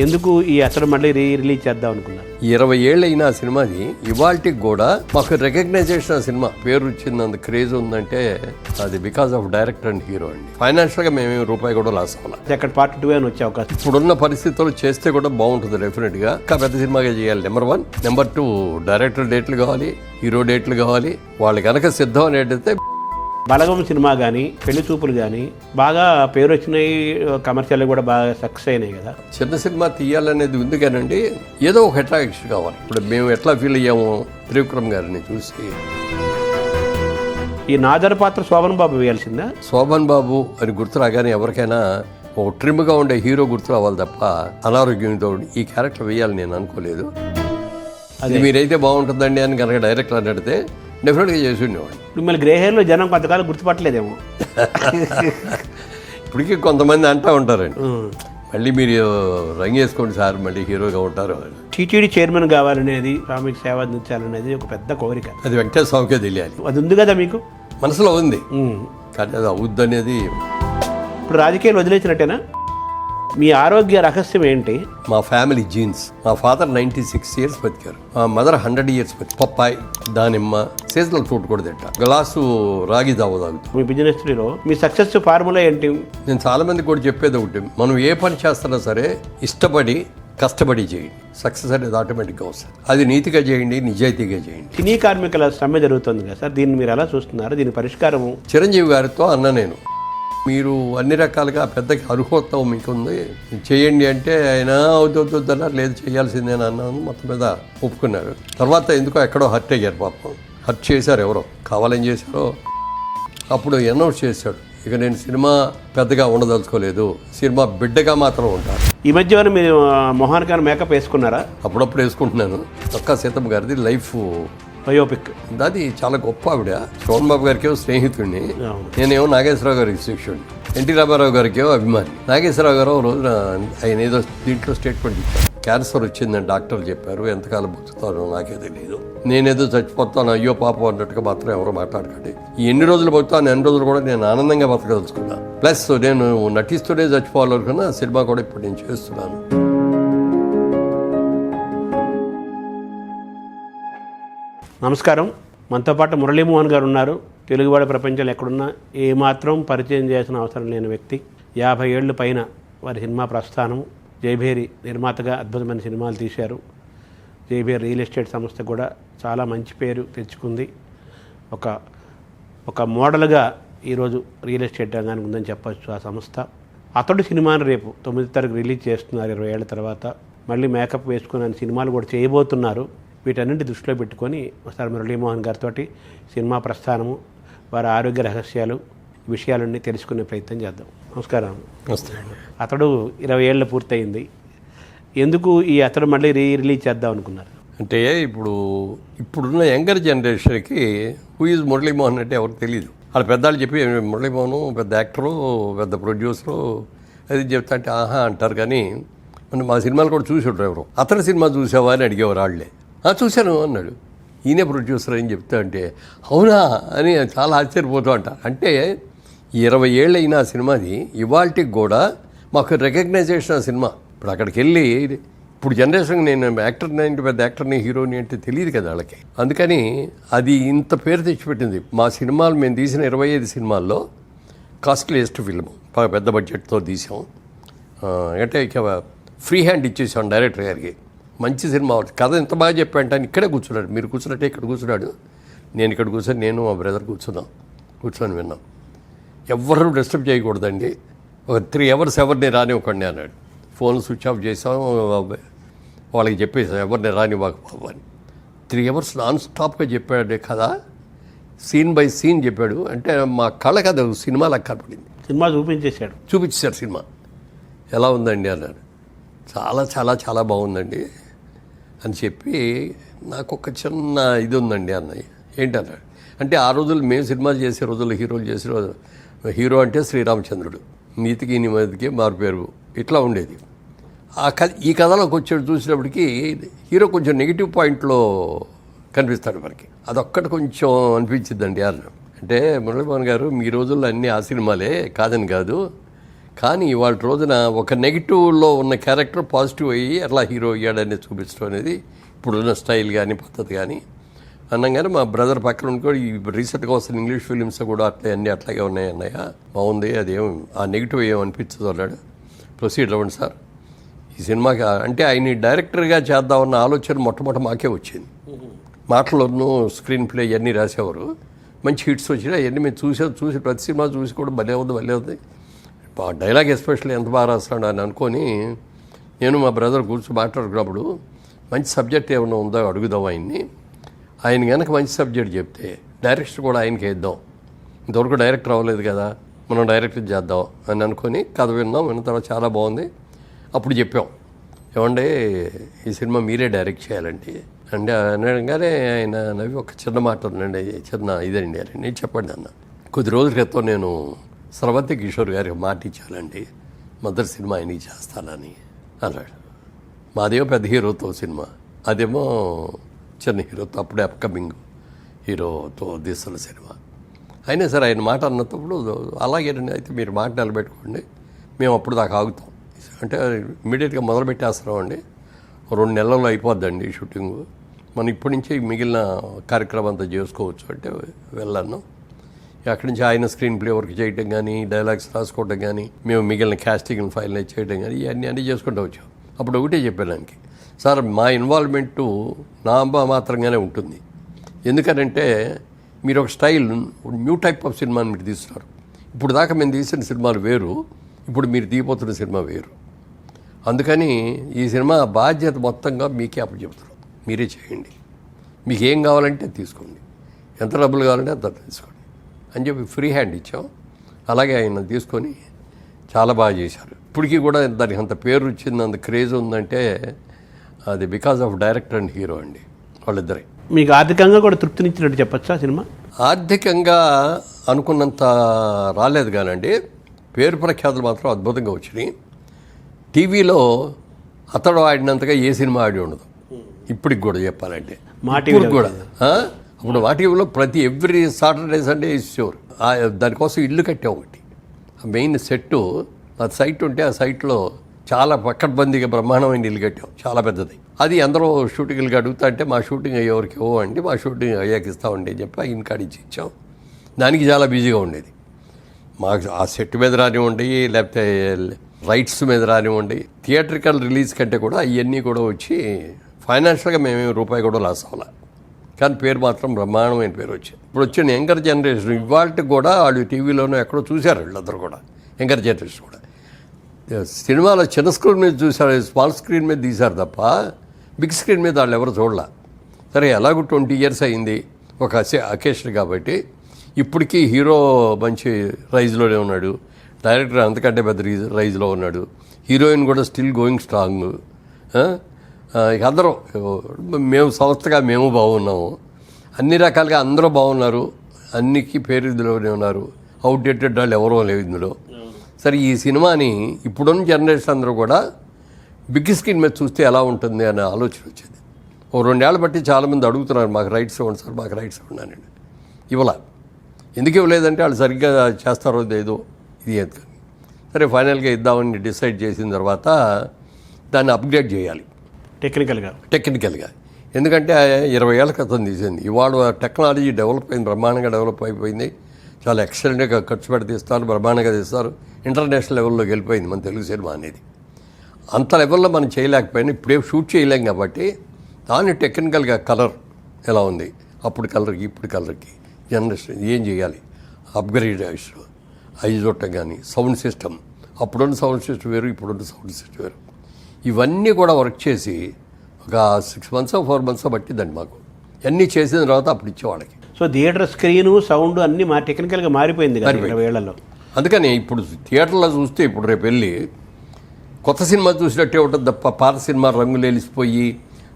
ఎందుకు ఈ అసలు మళ్ళీ రిలీజ్ చేద్దాం అనుకున్నారు? 20 ఏళ్ళు అయిన ఆ సినిమాది ఇవాళకి కూడా మాకు రికగ్నైజేషన్. ఆ సినిమా పేరు వచ్చింది, అంత క్రేజ్ ఉందంటే అది because of director and hero అండి. ఫైనాన్షియల్ గా మేము రూపాయి కూడా లాస్ అవ్వాలి. అక్కడ పార్ట్ 2 అని వచ్చే అవకాశం ఇప్పుడున్న పరిస్థితుల్లో చేస్తే కూడా బాగుంటుంది డెఫినెట్ గా. ఇంకా పెద్ద సినిమాగా చేయాలి. నెంబర్ 1. నెంబర్ 2, డైరెక్టర్ డేట్లు కావాలి, హీరో డేట్లు కావాలి. వాళ్ళు కనుక సిద్ధం అనేటైతే బలగం సినిమా కానీ పెళ్లి చూపులు కానీ బాగా పేరు వచ్చినాయి, కమర్షియల్ కూడా బాగా సక్సెస్ అయినాయి కదా. చిన్న సినిమా తీయాలనేది ఉంది కానండి, ఏదో ఒక అట్రాక్షన్ కావాలి. ఇప్పుడు మేము ఎట్లా ఫీల్ అయ్యాము త్రివిక్రమ్ గారిని చూసి. ఈ నాదర్ పాత్ర శోభన్ బాబు వేయాల్సిందా? శోభన్ బాబు అని గుర్తు రాగానే ఎవరికైనా ఒక ట్రిమ్గా ఉండే హీరో గుర్తు రావాలి తప్ప అనారోగ్యంతో ఈ క్యారెక్టర్ వేయాలని నేను అనుకోలేదు. అది మీరైతే బాగుంటుందండి అని కనుక డైరెక్టర్ అని అడిగితే డెఫినెట్గా చేసి ఉండేవాడు. మిమ్మల్ని గ్రే హెయిర్లో జనం కొంతకాలం గుర్తుపట్టలేదేమో. ఇప్పటికీ కొంతమంది అంటూ ఉంటారండి, మళ్ళీ మీరు రంగేసుకోండి సార్, మళ్ళీ హీరోగా ఉంటారు. టీటీడీ చైర్మన్ కావాలనేది, సామిక సేవ అందించాలనేది ఒక పెద్ద కోరిక. అది వెంకటేశ్వర స్వామికే తెలియాలి. అది ఉంది కదా మీకు మనసులో ఉంది, కానీ అది అవుద్ది అనేది. ఇప్పుడు రాజకీయాలు వదిలేసినట్టేనా? మీ ఆరోగ్య రహస్యం ఏంటి? మా ఫ్యామిలీ జీన్స్. మా ఫాదర్ 96 years బతికారు, మా మదర్ 100 years బతికారు. పప్పాయి, దానిమ్మ, సీజనల్ ఫ్రూట్ కూడా తింటా, గ్లాసు రాగి దావ తాగుతాం. మీ బిజినెస్ లో మీ సక్సెస్ ఫార్ములా ఏంటి? నేను చాలా మంది కూడా చెప్పేది ఒకటి, మనం ఏ పని చేస్తున్నా సరే ఇష్టపడి కష్టపడి చేయండి, సక్సెస్ అనేది ఆటోమేటిక్గా వస్తుంది. అది నీతిగా చేయండి, నిజాయితీగా చేయండి. సినీ కార్మికుల సమ్మె జరుగుతుంది కదా సార్, దీన్ని మీరు ఎలా చూస్తున్నారు? దీని పరిష్కారము? చిరంజీవి గారితో అన్న నేను, మీరు అన్ని రకాలుగా పెద్ద అర్హత మీకుంది, చేయండి అంటే ఆయన అవుతున్నారు, లేదు చేయాల్సిందేనా అన్నాను. మొత్తం మీద ఒప్పుకున్నారు. తర్వాత ఎందుకో ఎక్కడో హర్ట్ అయ్యారు పాపం. హర్ట్ చేశారు, ఎవరో కావాలని చేశారో. అప్పుడు అనౌన్స్ చేశాడు, ఇక నేను సినిమా పెద్దగా ఉండదలుచుకోలేదు, సినిమా బిడ్డగా మాత్రం ఉంటాను. ఈ మధ్య మీరు మొహానికైనా మేకప్ వేసుకున్నారా? అప్పుడప్పుడు వేసుకుంటున్నాను. ఒక్క సీతమ్మ గారిది లైఫ్ బయోపిక్, అది చాలా గొప్ప ఆవిడ. శోభన్ బాబు గారికి స్నేహితుడిని, నేనేమో నాగేశ్వరరావు గారికి శిష్యుడిని, ఎన్టీ రామారావు గారికి అభిమాని. నాగేశ్వరరావు గారు రోజున ఆయన ఏదో దీంట్లో స్టేట్మెంట్ ఇచ్చారు, క్యాన్సర్ వచ్చిందని డాక్టర్లు చెప్పారు, ఎంతకాలం బతుకుతానో నాకే తెలియదు, నేనేదో చచ్చిపోతాను అయ్యో పాపం అన్నట్టుగా మాత్రం ఎవరో మాట్లాడకండి. ఈ ఎన్ని రోజులు బతుకుతాను ఎన్ని రోజులు కూడా నేను ఆనందంగా బతకదలుచుకున్నా. ప్లస్ నేను నటిస్తూనే చచ్చిపోవాలనుకున్నా. సినిమా కూడా ఇప్పుడు నేను చేస్తున్నాను. నమస్కారం. మనతో పాటు మురళీమోహన్ గారు ఉన్నారు. తెలుగువాడ ప్రపంచంలో ఎక్కడున్నా ఏమాత్రం పరిచయం చేయాల్సిన అవసరం లేని వ్యక్తి. 50 ఏళ్ళు పైన వారి సినిమా ప్రస్థానం. జైభేరి నిర్మాతగా అద్భుతమైన సినిమాలు తీశారు. జైభేరి రియల్ ఎస్టేట్ సంస్థ కూడా చాలా మంచి పేరు తెచ్చుకుంది. ఒక మోడల్గా ఈరోజు రియల్ ఎస్టేట్ రంగానికి ఉందని చెప్పచ్చు ఆ సంస్థ. అతడు సినిమాను రేపు 9వ తారీఖు రిలీజ్ చేస్తున్నారు. 20 ఏళ్ల తర్వాత మళ్ళీ మేకప్ వేసుకుని సినిమాలు కూడా చేయబోతున్నారు. వీటన్నింటి దృష్టిలో పెట్టుకొని ఒకసారి మురళీమోహన్ గారితో సినిమా ప్రస్థానము, వారి ఆరోగ్య రహస్యాలు, విషయాలన్నీ తెలుసుకునే ప్రయత్నం చేద్దాం. నమస్కారం. అతడు 20 ఏళ్ళు పూర్తయింది. ఎందుకు ఈ అతడు మళ్ళీ రిలీజ్ చేద్దాం అనుకున్నారు? అంటే ఇప్పుడున్న యంగర్ జనరేషన్కి హూ ఈజ్ మురళీమోహన్ అంటే ఎవరికి తెలియదు. వాళ్ళ పెద్దవాళ్ళు చెప్పి మురళీమోహన్ పెద్ద యాక్టరు, పెద్ద ప్రొడ్యూసరు అది చెప్తా అంటే ఆహా అంటారు. కానీ మా సినిమాలు కూడా చూసి ఉంటారు. ఎవరు అతని సినిమా చూసావా అని అడిగేవారు. వాళ్ళే చూశాను అన్నాడు. ఈయనే ప్రొడ్యూసర్ అని చెప్తా అంటే అవునా అని చాలా ఆశ్చర్యపోతూ అంట. అంటే 20 ఏళ్ళు అయిన ఆ సినిమాది ఇవాళకి కూడా మాకు రికగ్నైజేషన్. ఆ సినిమా ఇప్పుడు అక్కడికి వెళ్ళి, ఇప్పుడు జనరేషన్ నేను యాక్టర్ని అంటే పెద్ద యాక్టర్ని హీరోని అంటే తెలియదు కదా వాళ్ళకి. అందుకని అది ఇంత పేరు తెచ్చిపెట్టింది. మా సినిమాలు మేము తీసిన 25 సినిమాల్లో కాస్ట్లీయెస్ట్ ఫిల్మ్, పెద్ద బడ్జెట్తో తీసాం. అంటే ఇక ఫ్రీ హ్యాండ్ ఇచ్చేసాం డైరెక్టర్ గారికి. మంచి సినిమా, కథ ఎంత బాగా చెప్పాడంటే ఆయన ఇక్కడే కూర్చున్నాడు. మీరు కూర్చున్నట్టే ఇక్కడ కూర్చున్నాడు, నేను ఇక్కడ కూర్చొని నేను మా బ్రదర్ కూర్చొని విన్నాం. ఎవరు డిస్టర్బ్ చేయకూడదండి, ఒక 3 hours ఎవరిని రానివ్వకండి అన్నాడు. ఫోన్ స్విచ్ ఆఫ్ చేసాం, వాళ్ళకి చెప్పేసాం ఎవరిని రానివ్వకపో అని. 3 hours నాన్ స్టాప్గా చెప్పాడు కదా, సీన్ బై సీన్ చెప్పాడు. అంటే మా కళ్ళకి అది సినిమాలకు కనపడింది. సినిమా చూపించేశారు. సినిమా ఎలా ఉందండి అన్నాడు. చాలా చాలా చాలా బాగుందండి అని చెప్పి నాకు ఒక చిన్న ఇది ఉందండి అన్నయ్య. ఏంటన్నాడు అంటే, ఆ రోజులు మేము సినిమాలు చేసే రోజుల్లో హీరోలు చేసే రోజు హీరో అంటే శ్రీరామచంద్రుడు, నీతికి నిమ్మదికి మారుపేరు, ఇట్లా ఉండేది. ఈ కథలోకి వచ్చేది చూసినప్పటికీ హీరో కొంచెం నెగిటివ్ పాయింట్లో కనిపిస్తాడు మనకి. అదొక్కటి కొంచెం అనిపించిందండి అన్న. అంటే మురళీమోహన్ గారు మీ రోజుల్లో అన్నీ ఆ సినిమాలే కాదని కాదు, కానీ ఇవాళ రోజున ఒక నెగిటివ్లో ఉన్న క్యారెక్టర్ పాజిటివ్ అయ్యి అట్లా హీరో అయ్యాడని చూపించడం అనేది ఇప్పుడున్న స్టైల్ కానీ పద్ధతి కానీ అన్నగానే మా బ్రదర్ పక్కన కూడా ఈ రీసెంట్గా వస్తున్న ఇంగ్లీష్ ఫిలిమ్స్ కూడా అన్నీ అట్లాగే ఉన్నాయి అన్నయ్య, బాగుంది, అదేం ఆ నెగిటివ్ ఏమనిపించదు అన్నాడు. ప్రొసీడ్ అవ్వండి సార్. ఈ సినిమాకి అంటే ఆయన డైరెక్టర్గా చేద్దామన్న ఆలోచన మొట్టమొదటి మాకే వచ్చింది. మాటలను స్క్రీన్ ప్లే ఇవన్నీ రాసేవారు, మంచి హిట్స్ వచ్చినాయి. అవన్నీ మేము చూసి ప్రతి సినిమా చూసి కూడా భలే ఉంది. డైలాగ్ ఎస్పెషల్లీ ఎంత బాగా రాస్తాడు అని అనుకొని నేను మా బ్రదర్ కూర్చొని మాట్లాడుకున్నప్పుడు మంచి సబ్జెక్ట్ ఏమైనా ఉందో అడుగుదాం ఆయన్ని. ఆయన కనుక మంచి సబ్జెక్ట్ చెప్తే డైరెక్టర్ కూడా ఆయనకి వేద్దాం, ఇంతవరకు డైరెక్టర్ అవ్వలేదు కదా, మనం డైరెక్టర్ చేద్దాం అని అనుకొని కథ విన్న తర్వాత చాలా బాగుంది. అప్పుడు చెప్పాం, ఏమంటే ఈ సినిమా మీరే డైరెక్ట్ చేయాలండి అంటే అనగానే ఆయన నవ్వి ఒక చిన్న మాట ఉందండి, చిన్న ఇదండి అని నేను చెప్పండి అన్న. కొద్ది రోజుల క్రితం నేను స్రవంతి కిషోర్ గారికి మాట ఇచ్చానండి, మొదటి సినిమా ఆయనకి చేస్తానని అన్నాడు. మాదేమో పెద్ద హీరోతో సినిమా, అదేమో చిన్న హీరోతో అప్పుడే అప్కమింగ్ హీరోతో తీస్తున్న సినిమా. అయినా సరే ఆయన మాట అన్నప్పుడు అలాగేనండి, అయితే మీరు మాట నిలబెట్టుకోండి, మేము అప్పుడు దాకా ఆగుతాం అంటే ఇమ్మీడియట్గా మొదలు పెట్టేస్తున్నాం అండి, 2 నెలల్లో అయిపోద్దండి షూటింగు, మనం ఇప్పటి నుంచే మిగిలిన కార్యక్రమం అంతా చేసుకోవచ్చు అంటే వెళ్ళాను. అక్కడి నుంచి ఆయన స్క్రీన్ ప్లే వర్క్ చేయడం కానీ, డైలాగ్స్ రాసుకోవడం కానీ, మేము మిగిలిన క్యాస్టింగ్ ఫైల్ చేయడం కానీ ఇవన్నీ చేసుకుంటూ వచ్చాం. అప్పుడు ఒకటే చెప్పాను ఆయనకి, సార్ మా ఇన్వాల్వ్మెంటు నా మాత్రంగానే ఉంటుంది, ఎందుకనంటే మీరు ఒక స్టైల్ న్యూ టైప్ ఆఫ్ సినిమాని మీరు తీస్తున్నారు. ఇప్పుడు దాకా మేము తీసిన సినిమాలు వేరు, ఇప్పుడు మీరు తీయబోతున్న సినిమా వేరు. అందుకని ఈ సినిమా బాధ్యత మొత్తంగా మీకే అప్పచెప్తారు, మీరే చేయండి, మీకు ఏం కావాలంటే తీసుకోండి, ఎంత డబ్బులు కావాలంటే అంత తీసుకోండి అని చెప్పి ఫ్రీ హ్యాండ్ ఇచ్చాం. అలాగే ఆయన తీసుకొని చాలా బాగా చేశారు. ఇప్పటికీ కూడా దానికి అంత పేరు వచ్చింది, అంత క్రేజ్ ఉందంటే అది because of director and hero అండి, వాళ్ళిద్దరే. మీకు ఆర్థికంగా కూడా తృప్తినిచ్చినట్టు చెప్పచ్చా సినిమా? ఆర్థికంగా అనుకున్నంత రాలేదు కానండి, పేరు ప్రఖ్యాతులు మాత్రం అద్భుతంగా వచ్చినాయి. టీవీలో అతడు ఆడినంతగా ఏ సినిమా ఆడి ఉండదు ఇప్పటికి కూడా చెప్పాలంటే. ఇప్పుడు కూడా అప్పుడు మా టీవీలో ప్రతి ఎవ్రీ సాటర్డే సండే ఇచ్చేవారు. దానికోసం ఇల్లు కట్టాం ఒకటి, మెయిన్ సెట్టు ఆ సైట్ ఉంటే ఆ సైట్లో చాలా పక్కడ్బందీగా బ్రహ్మాండమైన ఇల్లు కట్టాం, చాలా పెద్దది. అది అందరూ షూటింగ్లకి అడుగుతా అంటే మా షూటింగ్ అయ్యేవరకు ఇవ్వండి, మా షూటింగ్ అయ్యాక ఇస్తామండి అని చెప్పి ఇన్ కార్డు ఇచ్చాం. దానికి చాలా బిజీగా ఉండేది. మాకు ఆ సెట్ మీద రానివ్వండి, లేకపోతే రైట్స్ మీద రానివ్వండి, థియేట్రికల్ రిలీజ్ కంటే కూడా అవన్నీ కూడా వచ్చి ఫైనాన్షియల్గా మేమేమి రూపాయి కూడా లాస్ అవ్వాలి, కానీ పేరు మాత్రం బ్రహ్మాండమైన పేరు వచ్చింది. ఇప్పుడు వచ్చిన యంగర్ జనరేషన్ ఇవాళకి కూడా వాళ్ళు టీవీలోనూ ఎక్కడో చూశారు, వీళ్ళందరూ కూడా యంగర్ జనరేషన్ కూడా సినిమాలో చిన్న స్క్రీన్ మీద చూశారు, స్మాల్ స్క్రీన్ మీద తీశారు తప్ప బిగ్ స్క్రీన్ మీద వాళ్ళు ఎవరు చూడాల. సరే ఎలాగో 20 years అయింది ఒక అకేషన్ కాబట్టి, ఇప్పటికీ హీరో మంచి రైజ్లోనే ఉన్నాడు, డైరెక్టర్ అంతకంటే పెద్ద రైజ్లో ఉన్నాడు, హీరోయిన్ కూడా స్టిల్ గోయింగ్ స్ట్రాంగ్. ఇక అందరూ మేము సంస్థగా మేము బాగున్నాము, అన్ని రకాలుగా అందరూ బాగున్నారు, అన్నికి పేరు ఇందులోనే ఉన్నారు, అవుట్డేటెడ్ వాళ్ళు ఎవరో లేవు ఇందులో. సరే ఈ సినిమాని ఇప్పుడున్న జనరేషన్ అందరూ కూడా బిగ్ స్క్రీన్ మీద చూస్తే ఎలా ఉంటుంది అనే ఆలోచన వచ్చింది. 2 ఏళ్ళ బట్టి చాలామంది అడుగుతున్నారు, మాకు రైట్స్ ఇవ్వండి సార్, మాకు రైట్స్ ఇవ్వన్నానండి. ఇవ్వాల ఎందుకు ఇవ్వలేదంటే వాళ్ళు సరిగ్గా చేస్తారో లేదో ఇది ఎందుకు. సరే ఫైనల్గా ఇద్దామని డిసైడ్ చేసిన తర్వాత దాన్ని అప్గ్రేడ్ చేయాలి టెక్నికల్గా. ఎందుకంటే 20 ఏళ్ళ క్రితం తీసింది, ఇవాళ టెక్నాలజీ డెవలప్ అయింది, బ్రహ్మాండంగా డెవలప్ అయిపోయింది, చాలా ఎక్సలెంట్గా ఖర్చు పెట్టి తీస్తారు, బ్రహ్మాండంగా తీస్తారు, ఇంటర్నేషనల్ లెవెల్లోకి వెళ్ళిపోయింది మన తెలుగు సినిమా అనేది. అంత లెవెల్లో మనం చేయలేకపోయినా ఇప్పుడే షూట్ చేయలేం కాబట్టి దాన్ని టెక్నికల్గా కలర్ ఎలా ఉంది, అప్పుడు కలర్కి ఇప్పుడు కలర్కి జనరేషన్ ఏం చేయాలి, అప్గ్రేడ్ ఐజోటం కానీ సౌండ్ సిస్టమ్, అప్పుడున్న సౌండ్ సిస్టమ్ వేరు, ఇప్పుడున్న సౌండ్ సిస్టమ్ వేరు, ఇవన్నీ కూడా వర్క్ చేసి ఒక 6 months 4 months పట్టిందండి మాకు. అన్నీ చేసిన తర్వాత అప్పుడు ఇచ్చేవాళ్ళకి. సో థియేటర్ స్క్రీను సౌండ్ అన్నీ టెక్నికల్గా మారిపోయింది 20 ఏళ్లలో. అందుకని ఇప్పుడు థియేటర్లో చూస్తే ఇప్పుడు రేపు వెళ్ళి కొత్త సినిమా చూసినట్టే ఉంటుంది తప్ప పాత సినిమా రంగులు వెలిసిపోయి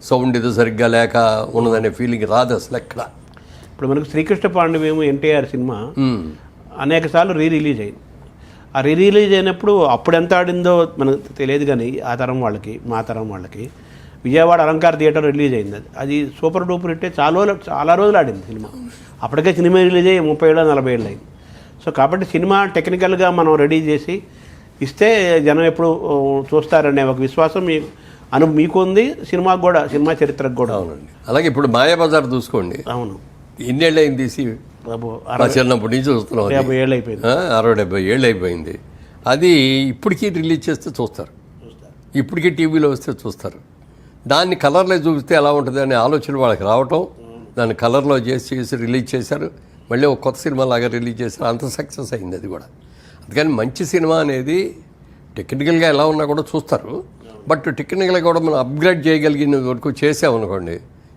సౌండ్ ఏదో సరిగ్గా లేక ఉన్నదనే ఫీలింగ్ రాదు అసలు ఎక్కడ. ఇప్పుడు మనకు శ్రీకృష్ణ పాండవ్యం ఎన్టీఆర్ సినిమా అనేక సార్లు రిలీజ్ అయింది. ఆ రిలీజ్ అయినప్పుడు అప్పుడు ఎంత ఆడిందో మనకు తెలియదు, కానీ ఆ తరం వాళ్ళకి మా తరం వాళ్ళకి విజయవాడ అలంకార థియేటర్ రిలీజ్ అయింది. అది సూపర్ డూపర్ హిట్, చాలా రోజులు ఆడింది సినిమా. అప్పటికే సినిమా రిలీజ్ అయ్యి 30 ఏళ్ళు 40 ఏళ్ళు అయింది. సో కాబట్టి సినిమా టెక్నికల్గా మనం రెడీ చేసి ఇస్తే జనం ఎప్పుడు చూస్తారనే ఒక విశ్వాసం మీకు ఉంది, సినిమాకు కూడా, సినిమా చరిత్రకు కూడా. అవునండి. అలాగే ఇప్పుడు మాయాబజార్ చూసుకోండి, అవును, ఎన్నేళ్ళు అయింది తీసి, మా చిన్నప్పటి నుంచి చూస్తున్నాం. 50 ఏళ్ళు అయిపోయింది, 60-70 ఏళ్ళు అయిపోయింది. అది ఇప్పటికీ రిలీజ్ చేస్తే చూస్తారు, ఇప్పటికీ టీవీలో వస్తే చూస్తారు. దాన్ని కలర్లో చూపిస్తే ఎలా ఉంటుంది అనే ఆలోచన వాళ్ళకి రావటం, దాన్ని కలర్లో చేసి రిలీజ్ చేశారు. మళ్ళీ ఒక కొత్త సినిమా లాగా రిలీజ్ చేశారు. అంత సక్సెస్ అయింది అది కూడా. అందుకని మంచి సినిమా అనేది టెక్నికల్గా ఎలా ఉన్నా కూడా చూస్తారు. బట్ టెక్నికల్గా కూడా మనం అప్గ్రేడ్ చేయగలిగిన వరకు చేసామనుకోండి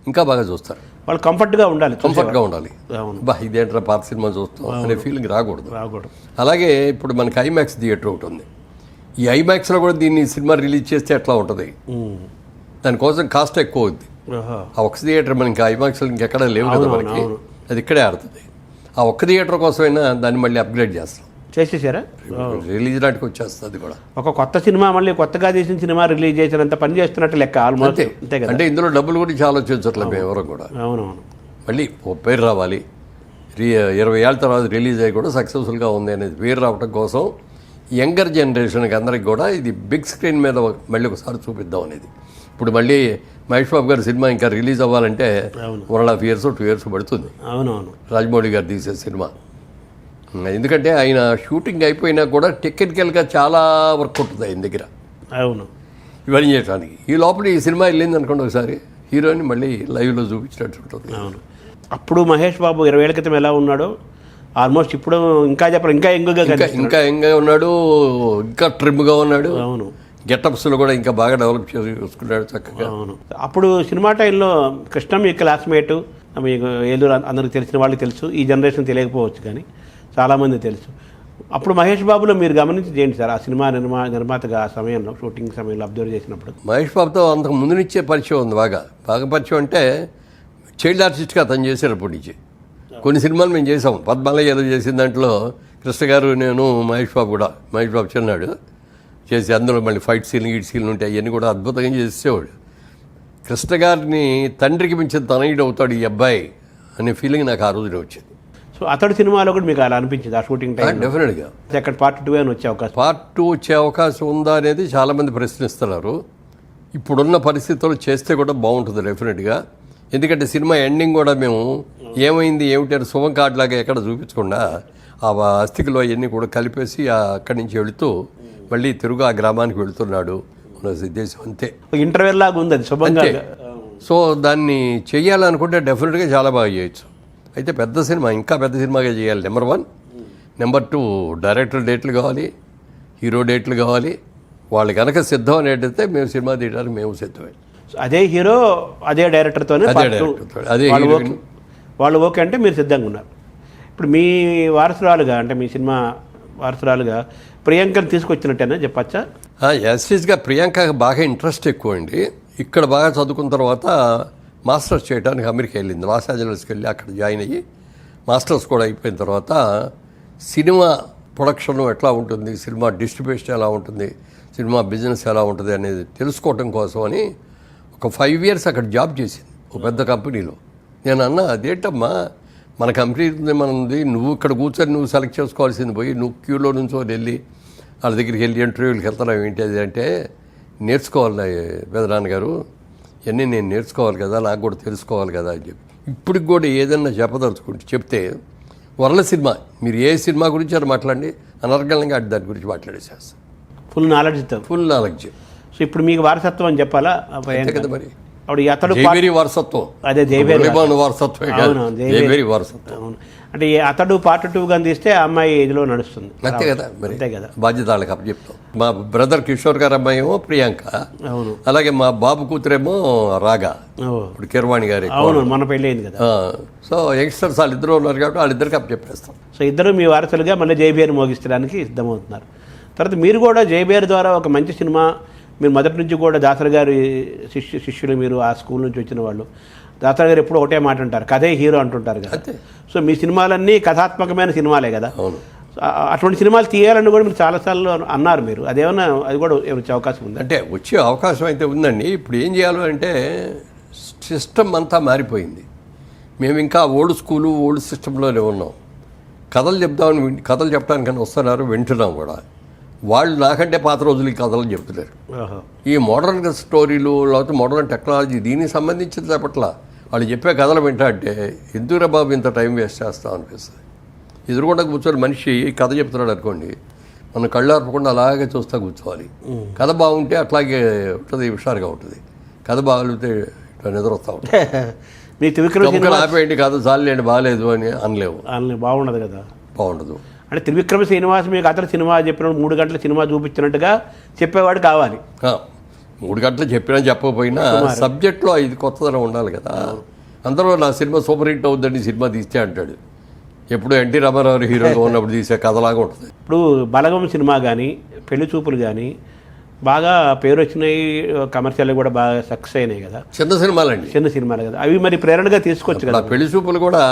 ఇంకా బాగా చూస్తారు. వాళ్ళు కంఫర్ట్గా ఉండాలి, కంఫర్ట్గా ఉండాలి. బా ఇదేంట్రా పాత సినిమా చూస్తాం అనే ఫీలింగ్ రాకూడదు. అలాగే ఇప్పుడు మనకి ఐమాక్స్ థియేటర్ ఒకటి ఉంది. ఈ ఐమాక్స్లో కూడా దీన్ని సినిమా రిలీజ్ చేస్తే ఎట్లా ఉంటుంది, దానికోసం కాస్ట్ ఎక్కువ అవుద్ది. ఆ ఒక్క థియేటర్ మనకి ఐమాక్స్లో ఇంకెక్కడ లేవు కదా మనకి, అది ఇక్కడే ఆడుతుంది. ఆ ఒక్క థియేటర్ కోసమైనా దాన్ని మళ్ళీ అప్గ్రేడ్ చేస్తాం, చేసేసారా, రిలీజ్ నాటికి వచ్చేస్తుంది. అది కూడా ఒక కొత్త సినిమా, మళ్ళీ కొత్తగా తీసిన సినిమా రిలీజ్ చేసినంత పని చేస్తున్నట్టు లెక్క ఆల్మోస్ట్. అంతే కదా. అంటే ఇందులో డబ్బులు గురించి ఆలోచించట్లేదు మేము ఎవరు కూడా. అవునవును. మళ్ళీ ఓ పేరు రావాలి, 20 ఏళ్ళ తర్వాత రిలీజ్ అయ్యి కూడా సక్సెస్ఫుల్గా ఉంది అనేది పేరు రావడం కోసం యంగర్ జనరేషన్కి అందరికి కూడా ఇది బిగ్ స్క్రీన్ మీద మళ్ళీ ఒకసారి చూపిద్దాం అనేది. ఇప్పుడు మళ్ళీ మహేష్ బాబు గారి సినిమా ఇంకా రిలీజ్ అవ్వాలంటే 1.5 years 2 years పడుతుంది. అవునవును. రాజమౌళి గారు తీసే సినిమా. ఎందుకంటే ఆయన షూటింగ్ అయిపోయినా కూడా టెక్నికల్గా చాలా వర్క్ ఉంటుంది ఆయన దగ్గర. అవును. ఇవన్నీ చేయడానికి ఈ లోపల ఈ సినిమా వెళ్ళింది అనుకోండి, ఒకసారి హీరోని మళ్ళీ లైవ్లో చూపించినట్టు ఉంటుంది. అవును. అప్పుడు మహేష్ బాబు 20 ఏళ్ల క్రితం ఎలా ఉన్నాడో ఆల్మోస్ట్ ఇప్పుడు ఇంకా చెప్పరు, ఇంకా యంగ్గా ఉన్నాడు, ఇంకా ట్రిమ్గా ఉన్నాడు. అవును. గెటప్స్లో కూడా ఇంకా బాగా డెవలప్ చేసుకున్నాడు చక్కగా. అవును. అప్పుడు సినిమా టైంలో కృష్ణ మీ క్లాస్మేట్, మీకు ఏలూరు అందరికి తెలిసిన వాళ్ళకి తెలుసు, ఈ జనరేషన్ తెలియకపోవచ్చు కానీ చాలామంది తెలుసు. అప్పుడు మహేష్ బాబులో మీరు గమనించి చేయండి సార్, ఆ సినిమా నిర్మాతగా ఆ సమయంలో షూటింగ్ సమయంలో అబ్జర్వ్ చేసినప్పుడు. మహేష్ బాబుతో అంతకు ముందు నుంచే పరిచయం ఉంది, బాగా పరిచయం. అంటే చైల్డ్ ఆర్టిస్ట్గా అతను చేసేటప్పటి నుంచి కొన్ని సినిమాలు మేము చేసాం. పద్మాలయ ఏదో చేసిన దాంట్లో కృష్ణ గారు, నేను, మహేష్ బాబు చిన్నాడు చేసి అందులో మళ్ళీ ఫైట్ సీన్లు ఉంటాయి, అవన్నీ కూడా అద్భుతంగా చేసేవాడు. కృష్ణ గారిని తండ్రికి మించిన తనయుడు అవుతాడు ఈ అబ్బాయి అనే ఫీలింగ్ నాకు ఆ రోజునే వచ్చింది. సో అతడు సినిమాలో కూడా మీకు అలా అనిపించింది ఆ షూటింగ్ టైం? డెఫినెట్గా. అక్కడ పార్ట్ 2 అని వచ్చే అవకాశం, పార్ట్ 2 వచ్చే అవకాశం ఉందా అనేది చాలామంది ప్రశ్నిస్తున్నారు. ఇప్పుడున్న పరిస్థితుల్లో చేస్తే కూడా బాగుంటుంది డెఫినెట్గా. ఎందుకంటే సినిమా ఎండింగ్ కూడా మేము ఏమైంది ఏమిటి అని శుభం కార్డులాగా ఎక్కడ చూపించకుండా ఆ అస్థికలో అవన్నీ కూడా కలిపేసి అక్కడి నుంచి వెళుతూ మళ్ళీ తిరుగు ఆ గ్రామానికి వెళుతున్నాడు మన ఉద్దేశం. అంతే, ఇంటర్వెల్ లాగా ఉంది అది శుభంగా. సో దాన్ని చెయ్యాలనుకుంటే డెఫినెట్గా చాలా బాగా చేయొచ్చు. అయితే పెద్ద సినిమా, ఇంకా పెద్ద సినిమాగా చేయాలి. నెంబర్ 1. నెంబర్ 2 డైరెక్టర్ డేట్లు కావాలి, హీరో డేట్లు కావాలి. వాళ్ళు కనుక సిద్ధం అనేటైతే మేము సినిమా తీయడానికి మేము సిద్ధమే. అదే హీరో అదే డైరెక్టర్తోనే అదే వాళ్ళు ఓకే అంటే మీరు సిద్ధంగా ఉన్నారు. ఇప్పుడు మీ వారసురాలుగా, అంటే మీ సినిమా వారసురాలుగా ప్రియాంకను తీసుకొచ్చినట్టేనా చెప్పచ్చా? యాస్టీస్గా ప్రియాంకకి బాగా ఇంట్రెస్ట్ ఎక్కువ అండి. ఇక్కడ బాగా చదువుకున్న తర్వాత మాస్టర్స్ చేయడానికి అమెరికా వెళ్ళింది. లాస్ ఏంజలస్కి వెళ్ళి అక్కడ జాయిన్ అయ్యి మాస్టర్స్ కూడా అయిపోయిన తర్వాత సినిమా ప్రొడక్షన్ ఎట్లా ఉంటుంది, సినిమా డిస్ట్రిబ్యూషన్ ఎలా ఉంటుంది, సినిమా బిజినెస్ ఎలా ఉంటుంది అనేది తెలుసుకోవటం కోసం అని ఒక 5 years అక్కడ జాబ్ చేసింది ఒక పెద్ద కంపెనీలో. నేను అన్నా, అదేంటమ్మా మన కంపెనీ మనది, నువ్వు ఇక్కడ కూర్చొని నువ్వు సెలెక్ట్ చేసుకోవాల్సింది పోయి నువ్వు క్యూలో నుంచో వెళ్ళి వాళ్ళ దగ్గరికి వెళ్ళి ఇంటర్వ్యూలకు వెళ్తున్నావు ఏంటి అది అంటే, నేర్చుకోవాలి పెదనాన్నగారు, ఇవన్నీ నేను నేర్చుకోవాలి కదా, నాకు కూడా తెలుసుకోవాలి కదా అని చెప్పి. ఇప్పటికి కూడా ఏదన్నా చెప్పదలుచుకుంటే చెప్తే వరల సినిమా, మీరు ఏ సినిమా గురించి అని మాట్లాడండి, అనర్గళంగా దాని గురించి మాట్లాడేసేస్తాను. Full knowledge. సో ఇప్పుడు మీకు వారసత్వం అని చెప్పాలా కదా మరి. అప్పుడు అతడు వారసత్వం, అదే వారసత్వం. అంటే అతడు పార్ట్ 2 గా తీస్తే ఆ అమ్మాయి ఇదిలో నడుస్తుంది. అంతే కదా మరి, అంతే కదా. బాధ్యత వాళ్ళకి అప్పచెప్తాం. మా బ్రదర్ కిషోర్ గారు అమ్మాయి ఏమో ప్రియాంక, అవును. అలాగే మా బాబు కూతురేమో రాగా, ఇప్పుడు కిరవాణి గారి, అవును, మన పెళ్ళి అయింది కదా. సో యంగ్స్టర్స్ వాళ్ళిద్దరూ ఉన్నారు కాబట్టి వాళ్ళిద్దరికి అప్పచెప్పేస్తాం. సో ఇద్దరు మీ వారసులుగా మళ్ళీ జైబీఆర్ మోగిస్తడానికి సిద్ధమవుతున్నారు. తర్వాత మీరు కూడా జైబీఆర్ ద్వారా ఒక మంచి సినిమా, మీరు మొదటి నుంచి కూడా దాసరి గారి శిష్యులు, మీరు ఆ స్కూల్ నుంచి వచ్చిన వాళ్ళు. దాసరి గారు ఎప్పుడు ఒకటే మాట అంటారు, కథే హీరో అంటుంటారు కదా. సో మీ సినిమాలన్నీ కథాత్మకమైన సినిమాలే కదా. అటువంటి సినిమాలు తీయాలని కూడా మీరు చాలాసార్లు అన్నారు. మీరు అదేమన్నా, అది కూడా వచ్చే అవకాశం ఉంది? అంటే వచ్చే అవకాశం అయితే ఉందండి. ఇప్పుడు ఏం చేయాలి అంటే సిస్టమ్ అంతా మారిపోయింది. మేము ఇంకా ఓల్డ్ సిస్టంలోనే ఉన్నాం. కథలు చెప్పడానికని వస్తున్నారు, వింటున్నాం కూడా. వాళ్ళు నాకంటే పాత రోజులు ఈ కథలు చెప్తున్నారు. ఓహో. ఈ మోడర్న్ స్టోరీలు లేకపోతే మోడర్న్ టెక్నాలజీ దీనికి సంబంధించిన పట్ల వాళ్ళు చెప్పే కథలు వింటా ఎందుకురా బాబు ఇంత టైం వేస్ట్ చేస్తాం అనిపిస్తుంది. ఎదురుకుండా కూర్చొని మనిషి కథ చెప్తున్నాడు అనుకోండి, మనం కళ్ళు ఆర్పకుండా అలాగే చూస్తూ కూర్చోవాలి. కథ బాగుంటే అట్లాగే ఉంటుంది, హుషారుగా ఉంటుంది. కథ బాగుంటే ఇట్లా నిద్ర వస్తూ ఉంటుంది. మీ త్రివిక్రమ ఆపేయండి కథ చాలండి బాగాలేదు అని అనలేవు, బాగుండదు కదా, బాగుండదు. అంటే త్రివిక్రమ శ్రీనివాస్ మీకు అతను సినిమా చెప్పినప్పుడు 3 గంటల సినిమా చూపించినట్టుగా చెప్పేవాడు కావాలి. 3 గంటలు చెప్పినా చెప్పకపోయినా సబ్జెక్ట్లో ఇది కొత్తదనం ఉండాలి కదా. అందరూ నా సినిమా సూపర్ హిట్ అవుద్దని సినిమా తీస్తే అంటాడు. ఎప్పుడు ఎన్టీ రామారావు హీరోగా ఉన్నప్పుడు తీసే కథలాగా ఉంటుంది. ఇప్పుడు బలగం సినిమా కానీ పెళ్లి చూపులు కానీ బాగా పేరు వచ్చినాయి, కమర్షియల్ కూడా బాగా సక్సెస్ అయినాయి కదా. చిన్న సినిమాలండి, చిన్న సినిమాలు కదా, అవి మరి ప్రేరణగా తీసుకోవచ్చు కదా. పెళ్లి చూపులు కూడా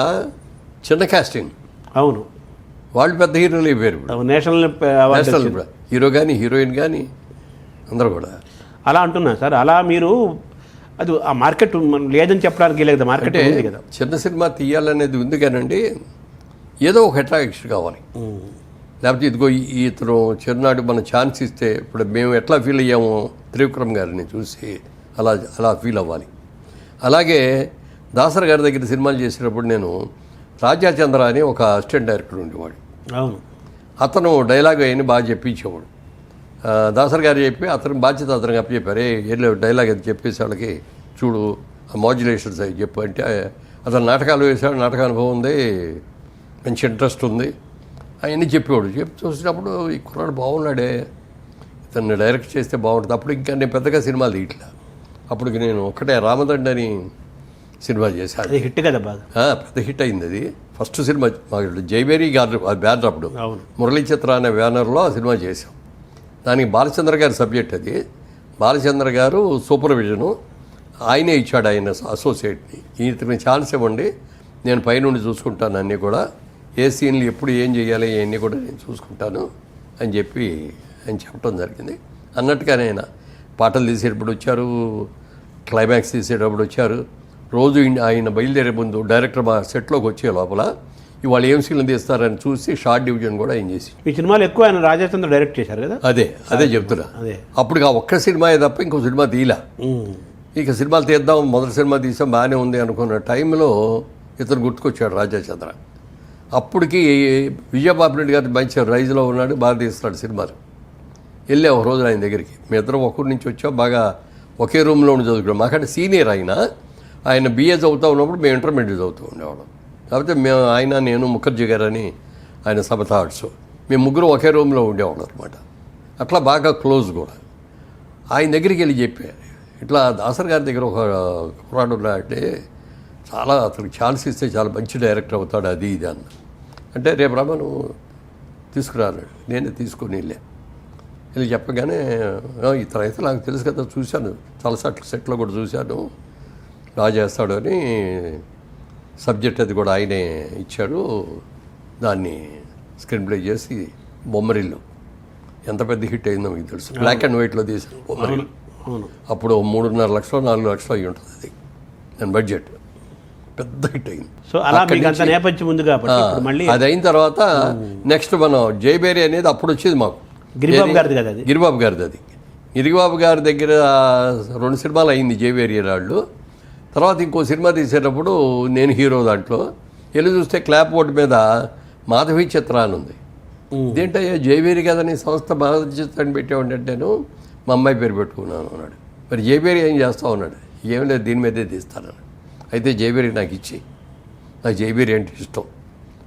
చిన్న కాస్టింగ్. అవును, వాళ్ళు పెద్ద హీరోలు అయిపోయారు. నేషనల్ అవార్డు హీరో కానీ హీరోయిన్ కానీ అందరూ కూడా అలా అంటున్నా సార్. అలా మీరు అది ఆ మార్కెట్ లేదని చెప్పడానికి లేదు, మార్కెట్ ఉంది కదా. చిన్న సినిమా తీయాలనేది ఉంది కానండి, ఏదో ఒక అట్రాక్షన్ కావాలి. లేకపోతే ఇదిగో ఇతను చిరునాడు మన ఛాన్స్ ఇస్తే ఇప్పుడు మేము ఎట్లా ఫీల్ అయ్యామో త్రివిక్రమ్ గారిని చూసి అలా ఫీల్ అవ్వాలి. అలాగే దాసర్ గారి దగ్గర సినిమాలు చేసినప్పుడు నేను రాజాచంద్ర అని ఒక అసిస్టెంట్ డైరెక్టర్ ఉండేవాడు. అవును, అతను డైలాగ్ అయినా బాగా చెప్పించేవాడు. దాసర్ గారు చెప్పి అతను బాధ్యత అతనికి అప్పచెప్పారు. ఏదో డైలాగ్ అది చెప్పేసి వాళ్ళకి చూడు ఆ మాడ్యులేషన్స్ అవి చెప్పు అంటే అతను నాటకాలు వేసాడు, నాటక అనుభవం ఉంది, మంచి ఇంట్రెస్ట్ ఉంది అవన్నీ చెప్పేవాడు. చూసినప్పుడు ఈ కుర్రాడు బాగున్నాడే, ఇతన్ని డైరెక్ట్ చేస్తే బాగుంటుంది. అప్పుడు ఇంకా నేను పెద్దగా సినిమాలు తీయట్లా. అప్పటికి నేను ఒక్కటే రామదండ అని సినిమా చేశాను. హిట్ కదా, బాగా పెద్ద హిట్ అయింది. అది ఫస్ట్ సినిమా మాకు జైవేరి గారు బ్యానర్, అప్పుడు మురళీ చిత్ర అనే బ్యానర్లో ఆ సినిమా చేసాం. దానికి బాలచంద్ర గారి సబ్జెక్ట్. అది బాలచంద్ర గారు సూపర్విజను, ఆయనే ఇచ్చాడు ఆయన అసోసియేట్ని. ఇతనికి ఛాన్స్ ఇవ్వండి, నేను పైనుండి చూసుకుంటాను అన్నీ కూడా, ఏ సీన్లు ఎప్పుడు ఏం చేయాలి ఇవన్నీ కూడా నేను చూసుకుంటాను అని చెప్పి ఆయన చెప్పడం జరిగింది. అన్నట్టుగానే ఆయన పాటలు తీసేటప్పుడు వచ్చారు, క్లైమాక్స్ తీసేటప్పుడు వచ్చారు. రోజు ఆయన బయలుదేరే ముందు డైరెక్టర్ మా సెట్లోకి వచ్చే లోపల ఇవాళ ఏం సీన్లు తీస్తారని చూసి షార్ట్ డివిజన్ కూడా ఏం చేసి. ఈ సినిమాలు ఎక్కువ ఆయన రాజాచంద్ర డైరెక్ట్ చేశారు కదా. అదే చెప్తున్నా. అప్పుడు ఆ ఒక్క సినిమాయే తప్ప ఇంకో సినిమా తీయలా. ఇక సినిమాలు తీద్దాం, మొదటి సినిమా తీసాం బాగానే ఉంది అనుకున్న టైంలో ఇతను గుర్తుకొచ్చాడు రాజాచంద్ర. అప్పటికి విజయబాబు రెడ్డి గారి మంచి రైజ్లో ఉన్నాడు, బాగా తీస్తున్నాడు సినిమాలు. వెళ్ళే ఒక రోజు ఆయన దగ్గరికి, మీ ఇద్దరం ఒకరి నుంచి వచ్చాం, బాగా ఒకే రూమ్లో ఉండి చదువుకున్నాం. మాకంటే సీనియర్ ఆయన బిఏ చదువుతూ ఉన్నప్పుడు మేము ఇంటర్మీడియట్ చదువుతూ ఉండేవాళ్ళం. కాకపోతే మేము నేను ముఖర్జీ గారు అని ఆయన సమతా ఆర్ట్స్, మేము ముగ్గురు ఒకే రూమ్లో ఉండేవాళ్ళం అనమాట. అట్లా బాగా క్లోజ్ కూడా. ఆయన దగ్గరికి వెళ్ళి చెప్పారు, ఇట్లా దాసర్ గారి దగ్గర ఒక కుర్రాడు ఉన్నాడంటే చాలా అతనికి ఛాన్స్ ఇస్తే చాలా మంచి డైరెక్టర్ అవుతాడు, అది ఇది అన్న. అంటే రేపు రామా నువ్వు తీసుకురాన్నాడు. నేనే తీసుకొని వెళ్ళి చెప్పగానే ఇతను అయితే నాకు తెలుసు కదా, చూశాను చాలా సెట్లో కూడా చూశాను, బాగా చేస్తాడు అని సబ్జెక్ట్ అది కూడా ఆయనే ఇచ్చాడు. దాన్ని స్క్రీన్ ప్లే చేసి బొమ్మరిల్లు ఎంత పెద్ద హిట్ అయిందో మీకు తెలుసు. బ్లాక్ అండ్ వైట్లో తీసాను బొమ్మరిల్లు. అప్పుడు 3.5 లక్షలు 4 లక్షలు అయ్యి ఉంటుంది అది దాని బడ్జెట్. పెద్ద హిట్ అయింది. సో అలా నేపథ్యం ఉంది కాబట్టి మళ్ళీ అది అయిన తర్వాత నెక్స్ట్ మనం జైబేరి అనేది అప్పుడు వచ్చేది మాకు. గిరిబాబు గారిది కదా అది. గిరిబాబు గారిది అది. గిరిబాబు గారి దగ్గర 2 సినిమాలు అయింది జైబేరి రాళ్ళు. తర్వాత ఇంకో సినిమా తీసేటప్పుడు నేను హీరో. దాంట్లో వెళ్ళి చూస్తే క్లాప్ బోర్డు మీద మాధవి చిత్ర అని ఉంది. ఇదేంటయ్యా జైబేరి కదా నీ సంస్థ మాధవి చిత్ర అని పెట్టామంటే నేను మా అమ్మాయి పేరు పెట్టుకున్నాను అన్నాడు. మరి జైబేరి ఏం చేస్తావు అన్నాడు. ఏం లేదు దీని మీదే తీస్తాను. అయితే జైబేరి నాకు ఇచ్చి, నాకు జైబేరి అంటే ఇష్టం,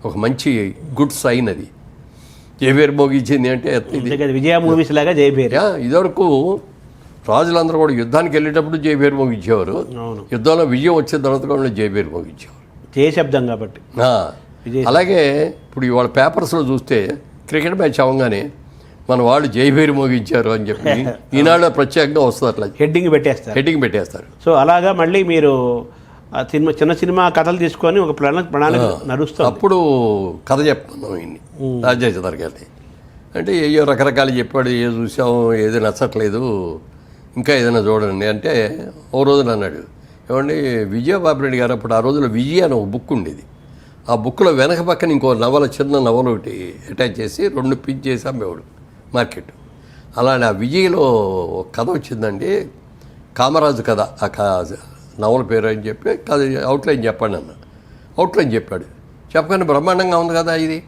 ఒక మంచి గుడ్ సైన్ అది. జైబేరి మోగించింది అంటే విజయ మూవీస్ లాగా జైబేరి. ఇదివరకు రాజులందరూ కూడా యుద్ధానికి వెళ్ళేటప్పుడు జైబేరి మోగించేవారు, యుద్ధంలో విజయం వచ్చిన తర్వాత కూడా జైబేరి మోగించేవారు, జయశబ్దం కాబట్టి. అలాగే ఇప్పుడు ఇవాళ పేపర్స్లో చూస్తే క్రికెట్ మ్యాచ్ అవ్వగానే మన వాళ్ళు జైబేరి మోగించారు అని చెప్పి ఈనాడు ప్రత్యేకంగా వస్తుంది, అట్లా హెడ్డింగ్ పెట్టేస్తారు. సో అలాగా మళ్ళీ మీరు సినిమా చిన్న సినిమా కథలు తీసుకొని ఒక ప్రణాళిక నడుస్తుంది. అప్పుడు కథ చెప్తున్నాం ఇన్ని రాజేంద్ర గారిని. అంటే ఏయో రకరకాలు చెప్పాడు, ఏ చూసాము ఏది నచ్చట్లేదు, ఇంకా ఏదైనా చూడండి అంటే ఓ రోజున అన్నాడు, ఏమండి విజయబాబు రెడ్డి గారు అప్పుడు ఆ రోజుల్లో విజయ అని ఒక బుక్ ఉండేది. ఆ బుక్లో వెనక పక్కన ఇంకో నవల, చిన్న నవల ఒకటి అటాచ్ చేసి 2 పిన్ చేసి అమ్మేవాడు. మార్కెట్. అలానే ఆ విజయ్లో ఒక కథ వచ్చిందండి, కామరాజు కథ. ఆ నవల పేరు అని చెప్పి కథ అవుట్లైన్ చెప్పండి అన్న. అవుట్లైన్ చెప్పాడు. చెప్పగానే బ్రహ్మాండంగా ఉంది కదా ఇది.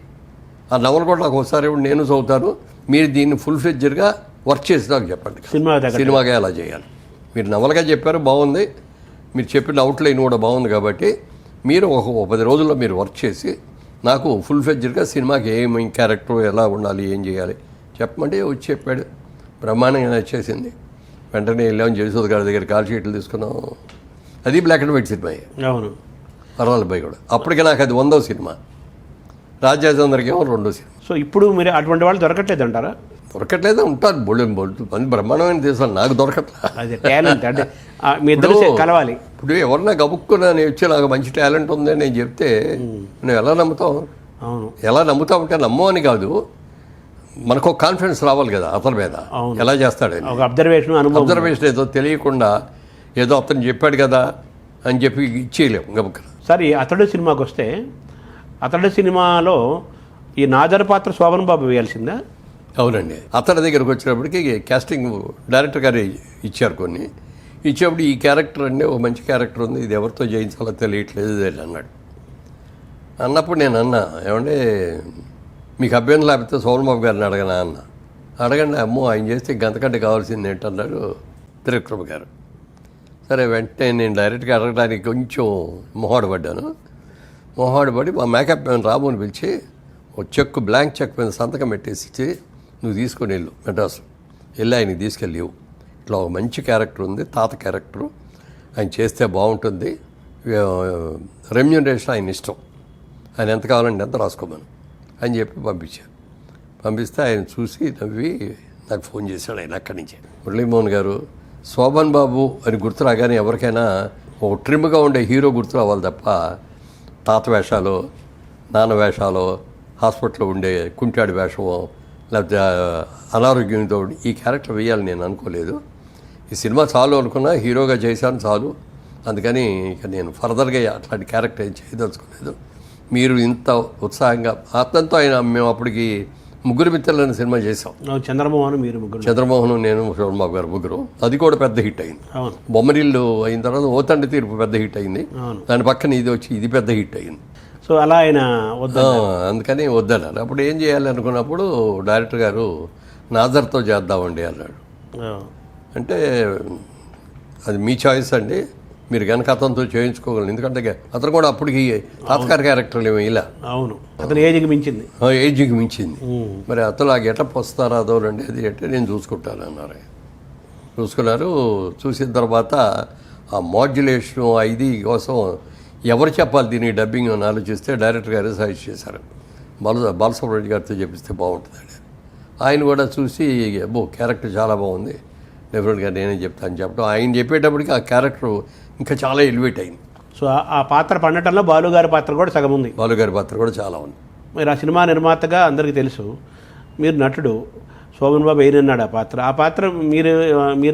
ఆ నవల కూడా నాకు ఒకసారి నేను చదువుతాను, మీరు దీన్ని ఫుల్ ఫ్లెడ్జర్గా వర్క్ చేసి నాకు చెప్పండి, సినిమాగా ఎలా చేయాలి. మీరు నవలగా చెప్పారు, బాగుంది. మీరు చెప్పిన అవుట్లైన్ కూడా బాగుంది. కాబట్టి మీరు ఒక 10 రోజుల్లో మీరు వర్క్ చేసి నాకు ఫుల్ ఫ్లెడ్జర్గా సినిమాకి ఏమి క్యారెక్టర్ ఎలా ఉండాలి, ఏం చేయాలి చెప్పమంటే వచ్చి చెప్పాడు. బ్రహ్మాండంగా నచ్చేసింది. వెంటనే వెళ్ళామని జయసూద్ గారి దగ్గర కాల్ షీట్లు తీసుకున్నాం. అది బ్లాక్ అండ్ వైట్ సినిమా. అవును, పర్వాలబ్బాయి కూడా. అప్పటికే నాకు అది 100వ సినిమా. రాజ్యాచంద్రకేమో 2వ సినిమా. సో ఇప్పుడు మీరు అటువంటి వాళ్ళు దొరకట్లేదు అంటారా? దొరకట్లేదు, ఉంటారు బొళ్ళు మంది బ్రహ్మాండమైన తీసాను, నాకు దొరకట్లేదు. అదే టాలెంట్ అంటే మీ ఇద్దరు కలవాలి. ఇప్పుడు ఎవరన్నా గబుక్కున్నా నేను వచ్చి నాకు మంచి టాలెంట్ ఉందని నేను చెప్తే నువ్వు ఎలా నమ్ముతావు? అవును, ఎలా నమ్ముతావు అంటే నమ్మని కాదు, మనకు ఒక కాన్ఫిడెన్స్ రావాలి కదా అతని మీద. ఎలా చేస్తాడని ఒక అబ్జర్వేషన్ ఏదో తెలియకుండా ఏదో అతను చెప్పాడు కదా అని చెప్పి ఇచ్చేయలేము గబుక్కన. సరే, అతడు సినిమాకి వస్తే అతడు సినిమాలో ఈ నాదర్ పాత్ర శోభన్ బాబు వేయాల్సిందా? అవునండి. అతడి దగ్గరకు వచ్చినప్పటికీ కాస్టింగ్ డైరెక్టర్ గారు ఇచ్చారు కొన్ని. ఇచ్చేప్పుడు ఈ క్యారెక్టర్ అంటే ఒక మంచి క్యారెక్టర్ ఉంది, ఇది ఎవరితో చేయించాలో తెలియట్లేదు అన్నాడు. అన్నప్పుడు నేను అన్నా, ఏమంటే మీకు అభ్యంతరం లేకపోతే శోభన్ బాబు గారిని అడగనా అన్న. అడగండి, అమ్మో ఆయన చేస్తే గంతకంటే కావాల్సింది ఏంటన్నాడు త్రివిక్రమ్ గారు. సరే, వెంటనే నేను డైరెక్ట్గా అడగడానికి కొంచెం మొహాడపడ్డాను. మొహాడపడి మా మేకప్ మ్యాన్ రాబోని పిలిచి ఒక చెక్కు, బ్లాంక్ చెక్ మీద సంతకం పెట్టేసి ఇచ్చి, నువ్వు తీసుకొని వెళ్ళు మెడ్రాసు, వెళ్ళి ఆయనకి తీసుకెళ్ళివు. ఇట్లా ఒక మంచి క్యారెక్టర్ ఉంది, తాత క్యారెక్టరు, ఆయన చేస్తే బాగుంటుంది, రెమ్యూనరేషన్ ఆయన ఇష్టం, ఆయన ఎంత కావాలంటే ఎంత రాసుకోమను అని చెప్పి పంపించాను. పంపిస్తే ఆయన చూసి నవ్వి నాకు ఫోన్ చేశాడు. ఆయన అక్కడి నుంచి, మురళీమోహన్ గారు శోభన్ బాబు అని గుర్తు రాగానే ఎవరికైనా ఒక ట్రిమ్గా ఉండే హీరో గుర్తు రావాలి తప్ప తాత వేషాలు, నాన్న వేషాలు, హాస్పిటల్లో ఉండే కుంటాడి వేషమో లేకపోతే అనారోగ్యంతో ఈ క్యారెక్టర్ వేయాలని నేను అనుకోలేదు. ఈ సినిమా చాలు అనుకున్నా, హీరోగా చేశాను చాలు, అందుకని ఇక నేను ఫర్దర్గా అట్లాంటి క్యారెక్టర్ ఏం చేయదలుచుకోలేదు. మీరు ఇంత ఉత్సాహంగా అతనితో ఆయన మేము అప్పటికి ముగ్గురు మిత్రులని సినిమా చేసాం. చంద్రమోహన్, నేను, శోభన్ బాబు గారు ముగ్గురు. అది కూడా పెద్ద హిట్ అయింది. బొమ్మరిల్లు అయిన తర్వాత ఓ తండ్రి తీర్పు పెద్ద హిట్ అయింది. దాని పక్కన ఇది వచ్చి ఇది పెద్ద హిట్ అయింది. సో అలా ఆయన అందుకని వద్దన్నారు. అప్పుడు ఏం చేయాలి అనుకున్నప్పుడు డైరెక్టర్ గారు నాజర్తో చేద్దామండి అన్నాడు. అంటే అది మీ చాయిస్ అండి, మీరు కనుక అతనితో చేయించుకోగలరు. ఎందుకంటే అతను కూడా అప్పటికి తాత్కాలిక క్యారెక్టర్లు ఏమీ ఇలా. అవును, అతను ఏజ్కి మించింది. మరి అతను ఆ గెటప్ వస్తారా అదో రండి అది అంటే నేను చూసుకుంటాను అన్నారు. చూసుకున్నారు. చూసిన తర్వాత ఆ మాడ్యులేషన్ ఇది కోసం ఎవరు చెప్పాలి దీనికి డబ్బింగ్ అని ఆలోచిస్తే డైరెక్టర్ గారు సజెస్ట్ చేశారు, బాలసుబ్రహ్మణ్యం గారితో చెప్పిస్తే బాగుంటుందండి. ఆయన కూడా చూసి అబ్బో క్యారెక్టర్ చాలా బాగుంది, డెఫినెట్గా నేనే చెప్తాను చెప్పడం. ఆయన చెప్పేటప్పటికి ఆ క్యారెక్టర్ ఇంకా చాలా ఎలివేట్ అయింది. సో ఆ పాత్ర పండటంలో బాలుగారి పాత్ర కూడా సగం ఉంది. బాలుగారి పాత్ర కూడా చాలా ఉంది. మీరు ఆ సినిమా నిర్మాతగా అందరికీ తెలుసు, మీరు నటుడు, శోభన్ బాబు వేయనన్నాడు ఆ పాత్ర మీరు